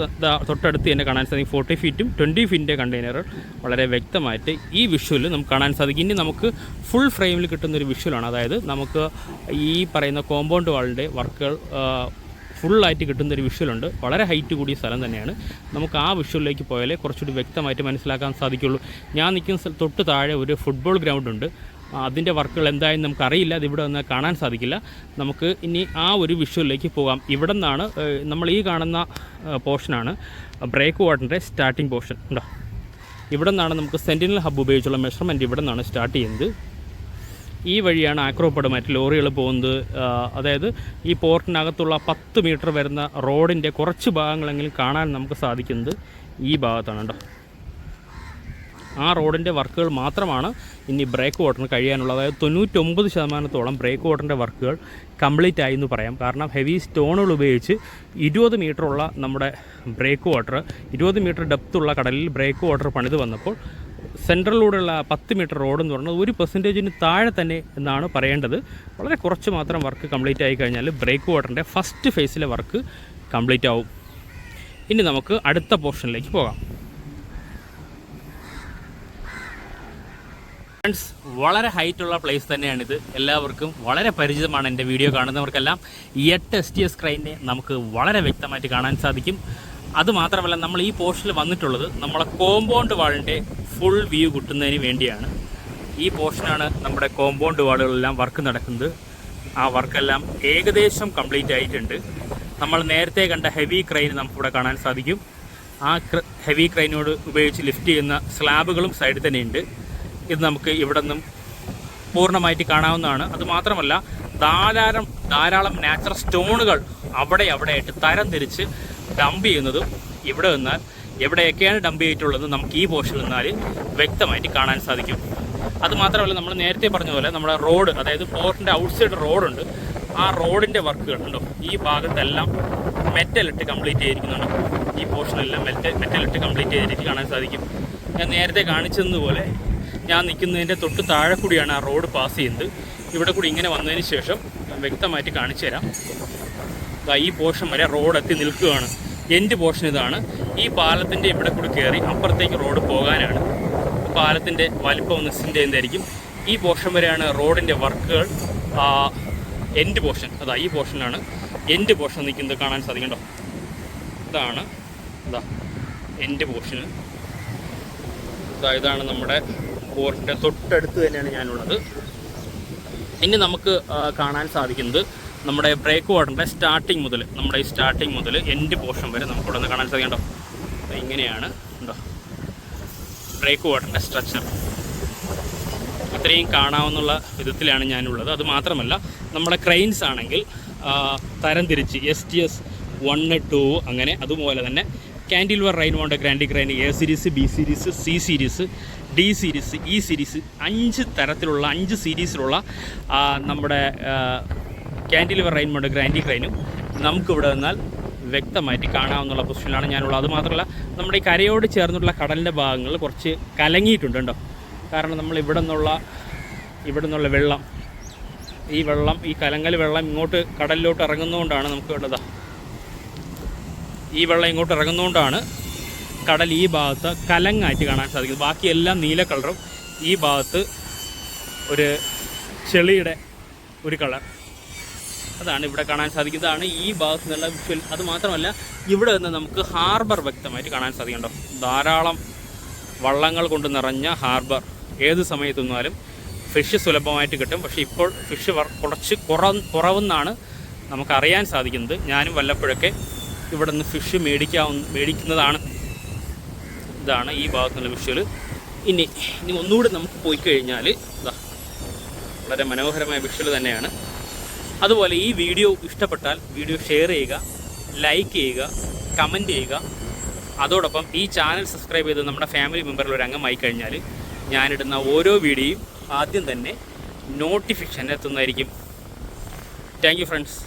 തൊട്ടടുത്ത് തന്നെ കാണാൻ സാധിക്കും. 40 ഫീറ്റും 20 ഫീറ്റിൻ്റെ കണ്ടെയ്നർ വളരെ വ്യക്തമായിട്ട് ഈ വിഷ്വലിൽ നമുക്ക് കാണാൻ സാധിക്കും. ഇനി നമുക്ക് ഫുൾ ഫ്രെയിമിൽ കിട്ടുന്നൊരു വിഷ്വലാണ്. അതായത് നമുക്ക് ഈ പറയുന്ന കോമ്പൗണ്ട് വാളിൻ്റെ വർക്കുകൾ ഫുള്ളായിട്ട് കിട്ടുന്നൊരു വിഷ്വലുണ്ട്. വളരെ ഹൈറ്റ് കൂടിയ സ്ഥലം തന്നെയാണ്. നമുക്ക് ആ വിഷ്വലിലേക്ക് പോയാലേ കുറച്ചുകൂടി വ്യക്തമായിട്ട് മനസ്സിലാക്കാൻ സാധിക്കുള്ളൂ. ഞാൻ നിൽക്കുന്ന തൊട്ട് താഴെ ഒരു ഫുട്ബോൾ ഗ്രൗണ്ട് ഉണ്ട്. അതിൻ്റെ വർക്കുകൾ എന്തായാലും നമുക്കറിയില്ല, അതിവിടെ നിന്ന് കാണാൻ സാധിക്കില്ല. നമുക്ക് ഇനി ആ ഒരു വിഷ്വലിലേക്ക് പോകാം. ഇവിടെ നിന്നാണ് നമ്മൾ ഈ കാണുന്ന പോർഷനാണ് ബ്രേക്ക് വാട്ടറിൻ്റെ സ്റ്റാർട്ടിംഗ് പോർഷൻ. ഉണ്ടോ, ഇവിടെ നിന്നാണ് നമുക്ക് സെൻറ്റിനൽ ഹബ്ബ് ഉപയോഗിച്ചുള്ള മെഷർമെൻറ്റ് ഇവിടെ നിന്നാണ് സ്റ്റാർട്ട് ചെയ്യുന്നത്. ഈ വഴിയാണ് ആക്രോപഡ് മറ്റ് ലോറികൾ പോകുന്നത്. അതായത് ഈ പോർട്ടിനകത്തുള്ള 10 മീറ്റർ വരുന്ന റോഡിൻ്റെ കുറച്ച് ഭാഗങ്ങളെങ്കിലും കാണാൻ നമുക്ക് സാധിക്കുന്നത് ഈ ഭാഗത്താണ്. കേട്ടോ, ആ റോഡിൻ്റെ വർക്കുകൾ മാത്രമാണ് ഇനി ബ്രേക്ക് വാട്ടറിന് കഴിയാനുള്ളത്. അതായത് 99% ബ്രേക്ക് വാട്ടറിൻ്റെ വർക്കുകൾ കംപ്ലീറ്റ് ആയി എന്ന് പറയാം. കാരണം ഹെവി സ്റ്റോണുകൾ ഉപയോഗിച്ച് 20 മീറ്ററുള്ള നമ്മുടെ ബ്രേക്ക് വാട്ടർ, 20 മീറ്റർ ഡെപ്തുള്ള കടലിൽ ബ്രേക്ക് വാട്ടർ പണിത് വന്നപ്പോൾ സെൻട്രലിലൂടെയുള്ള 10 മീറ്റർ റോഡ് എന്ന് പറയുന്നത് 1% താഴെ തന്നെ എന്നാണ് പറയേണ്ടത്. വളരെ കുറച്ച് മാത്രം വർക്ക് കംപ്ലീറ്റ് ആയി കഴിഞ്ഞാൽ ബ്രേക്ക് വാട്ടറിൻ്റെ ഫസ്റ്റ് ഫേസിലെ വർക്ക് കംപ്ലീറ്റ് ആവും. ഇനി നമുക്ക് അടുത്ത പോർഷനിലേക്ക് പോകാം. ഫ്രണ്ട്സ്, വളരെ ഹൈറ്റുള്ള പ്ലേസ് തന്നെയാണിത്. എല്ലാവർക്കും വളരെ പരിചിതമാണ്. എൻ്റെ വീഡിയോ കാണുന്നവർക്കെല്ലാം 8 STS ക്രെയിനെ നമുക്ക് വളരെ വ്യക്തമായിട്ട് കാണാൻ സാധിക്കും. അതുമാത്രമല്ല, നമ്മൾ ഈ പോർഷനിൽ വന്നിട്ടുള്ളത് നമ്മളെ കോമ്പൗണ്ട് വാളിൻ്റെ ഫുൾ വ്യൂ കിട്ടുന്നതിന് വേണ്ടിയാണ്. ഈ പോർഷനാണ് നമ്മുടെ കോമ്പൗണ്ട് വാളുകളെല്ലാം വർക്ക് നടക്കുന്നത്. ആ വർക്കെല്ലാം ഏകദേശം കംപ്ലീറ്റ് ആയിട്ടുണ്ട്. നമ്മൾ നേരത്തെ കണ്ട ഹെവി ക്രെയിൻ നമുക്കിവിടെ കാണാൻ സാധിക്കും. ആ ഹെവി ക്രെയിനോട് ഉപയോഗിച്ച് ലിഫ്റ്റ് ചെയ്യുന്ന സ്ലാബുകളും സൈഡിൽ തന്നെയുണ്ട്. ഇത് നമുക്ക് ഇവിടെ നിന്നും പൂർണ്ണമായിട്ട് കാണാവുന്നതാണ്. അതുമാത്രമല്ല, ധാരാളം നാച്ചുറൽ സ്റ്റോണുകൾ അവിടെയായിട്ട് തരം തിരിച്ച് ഡംപ് ചെയ്യുന്നതും ഇവിടെ നിന്നാൽ എവിടെയൊക്കെയാണ് ഡംപ് ചെയ്തിട്ടുള്ളത് നമുക്ക് ഈ പോർഷനിൽ നിന്നാൽ വ്യക്തമായിട്ട് കാണാൻ സാധിക്കും. അതുമാത്രമല്ല, നമ്മൾ നേരത്തെ പറഞ്ഞ പോലെ നമ്മുടെ റോഡ്, അതായത് പോർട്ടിൻ്റെ ഔട്ട്സൈഡ് റോഡുണ്ട്. ആ റോഡിൻ്റെ വർക്കുകൾ ഉണ്ടോ, ഈ ഭാഗത്തെല്ലാം മെറ്റലിട്ട് കംപ്ലീറ്റ് ചെയ്തിരിക്കുന്നുണ്ട്. ഈ പോർഷനെല്ലാം മെറ്റലിട്ട് കംപ്ലീറ്റ് ചെയ്തിട്ട് കാണാൻ സാധിക്കും. ഞാൻ നേരത്തെ കാണിച്ചതുപോലെ ഞാൻ നിൽക്കുന്നതിൻ്റെ തൊട്ട് താഴെ കൂടിയാണ് ആ റോഡ് പാസ് ചെയ്യുന്നത്. ഇവിടെ കൂടി ഇങ്ങനെ വന്നതിന് ശേഷം വ്യക്തമായിട്ട് കാണിച്ചു തരാം. ഈ പോർഷൻ വരെ റോഡ് എത്തി നിൽക്കുകയാണ്. എൻഡ് പോർഷൻ ഇതാണ്. ഈ പാലത്തിൻ്റെ ഇവിടെ കൂടി കയറി അപ്പുറത്തേക്ക് റോഡ് പോകാനാണ്. പാലത്തിൻ്റെ വലിപ്പം നിശ്ചിൻ്റെ എന്തായിരിക്കും. ഈ പോർഷൻ വരെയാണ് റോഡിൻ്റെ വർക്കുകൾ. എൻഡ് പോർഷൻ ഈ പോർഷനാണ് എൻഡ് പോർഷൻ നിൽക്കുന്നത് കാണാൻ സാധിക്കണ്ടോ. ഇതാണ് എൻഡ് പോർഷന്. ഇതാണ് നമ്മുടെ പോർട്ടിൻ്റെ തൊട്ടടുത്ത് തന്നെയാണ് ഞാനുള്ളത്. ഇനി നമുക്ക് കാണാൻ സാധിക്കുന്നത് നമ്മുടെ ബ്രേക്ക് വാട്ടറിൻ്റെ സ്റ്റാർട്ടിങ് മുതൽ എൻഡ് പോർഷൻ വരെ നമുക്കിവിടെ നിന്ന് കാണാൻ സാധിക്കണ്ടോ. ഇങ്ങനെയാണ് ഉണ്ടോ ബ്രേക്ക് വാട്ടറിൻ്റെ സ്ട്രക്ചർ. ഇത്രയും കാണാവുന്ന വിധത്തിലാണ് ഞാനുള്ളത്. അതുമാത്രമല്ല, നമ്മുടെ ക്രെയിൻസ് ആണെങ്കിൽ തരംതിരിച്ച് STS 1, 2 അങ്ങനെ, അതുപോലെ തന്നെ cantilever rail mount gantry crane A series, B series, C series, D series, E series, 5 സീരീസിലുള്ള നമ്മുടെ കാൻഡിലിവർ റെയിൻമൗണ്ട് ഗ്രാൻഡി ക്രെയിനും നമുക്കിവിടെ നിന്നാൽ വ്യക്തമായിട്ട് കാണാവുന്ന പൊസിഷനിലാണ് ഞാനുള്ളത്. അതുമാത്രമല്ല, നമ്മുടെ ഈ കരയോട് ചേർന്നുള്ള കടലിൻ്റെ ഭാഗങ്ങൾ കുറച്ച് കലങ്ങിയിട്ടുണ്ട് കേട്ടോ. കാരണം നമ്മൾ ഇവിടെ നിന്നുള്ള വെള്ളം, ഈ കലങ്ങൽ വെള്ളം ഇങ്ങോട്ട് കടലിലോട്ട് ഇറങ്ങുന്നതുകൊണ്ടാണ് നമുക്ക് വേണ്ടത്. ഈ വെള്ളം ഇങ്ങോട്ട് ഇറങ്ങുന്നതുകൊണ്ടാണ് കടൽ ഈ ഭാഗത്ത് കലങ്ങായിട്ട് കാണാൻ സാധിക്കുന്നത്. ബാക്കിയെല്ലാം നീല കളറും ഈ ഭാഗത്ത് ഒരു ചെളിയുടെ ഒരു കളർ. അതാണ് ഇവിടെ കാണാൻ സാധിക്കുന്നതാണ് ഈ ഭാഗത്ത് നിന്നുള്ള വിഷ്വൽ. അതുമാത്രമല്ല ഇവിടെ നിന്ന് നമുക്ക് ഹാർബർ വ്യക്തമായിട്ട് കാണാൻ സാധിക്കുന്നുണ്ടോ. ധാരാളം വള്ളങ്ങൾ കൊണ്ട് നിറഞ്ഞ ഹാർബർ. ഏത് സമയത്ത് നിന്നാലും ഫിഷ് സുലഭമായിട്ട് കിട്ടും. പക്ഷേ ഇപ്പോൾ ഫിഷ് കുറച്ച് കുറവെന്നാണ് നമുക്കറിയാൻ സാധിക്കുന്നത്. ഞാനും വല്ലപ്പോഴൊക്കെ ഇവിടെ നിന്ന് ഫിഷ് മേടിക്കുന്നതാണ്. ഇതാണ് ഈ ഭാഗത്തുള്ള വിഷ്വൽ. ഇനി ഒന്നുകൂടി നമുക്ക് പോയി കഴിഞ്ഞാൽ ഇതാ വളരെ മനോഹരമായ വിഷ്വൽ തന്നെയാണ്. അതുപോലെ ഈ വീഡിയോ ഇഷ്ടപ്പെട്ടാൽ വീഡിയോ ഷെയർ ചെയ്യുക, ലൈക്ക് ചെയ്യുക, കമൻറ്റ് ചെയ്യുക. അതോടൊപ്പം ഈ ചാനൽ സബ്സ്ക്രൈബ് ചെയ്ത് നമ്മുടെ ഫാമിലി മെമ്പറിൽ ഒരു അംഗമായി കഴിഞ്ഞാൽ ഞാനിടുന്ന ഓരോ വീഡിയോയും ആദ്യം തന്നെ നോട്ടിഫിക്കേഷൻ എത്തുന്നതായിരിക്കും. Thank you friends.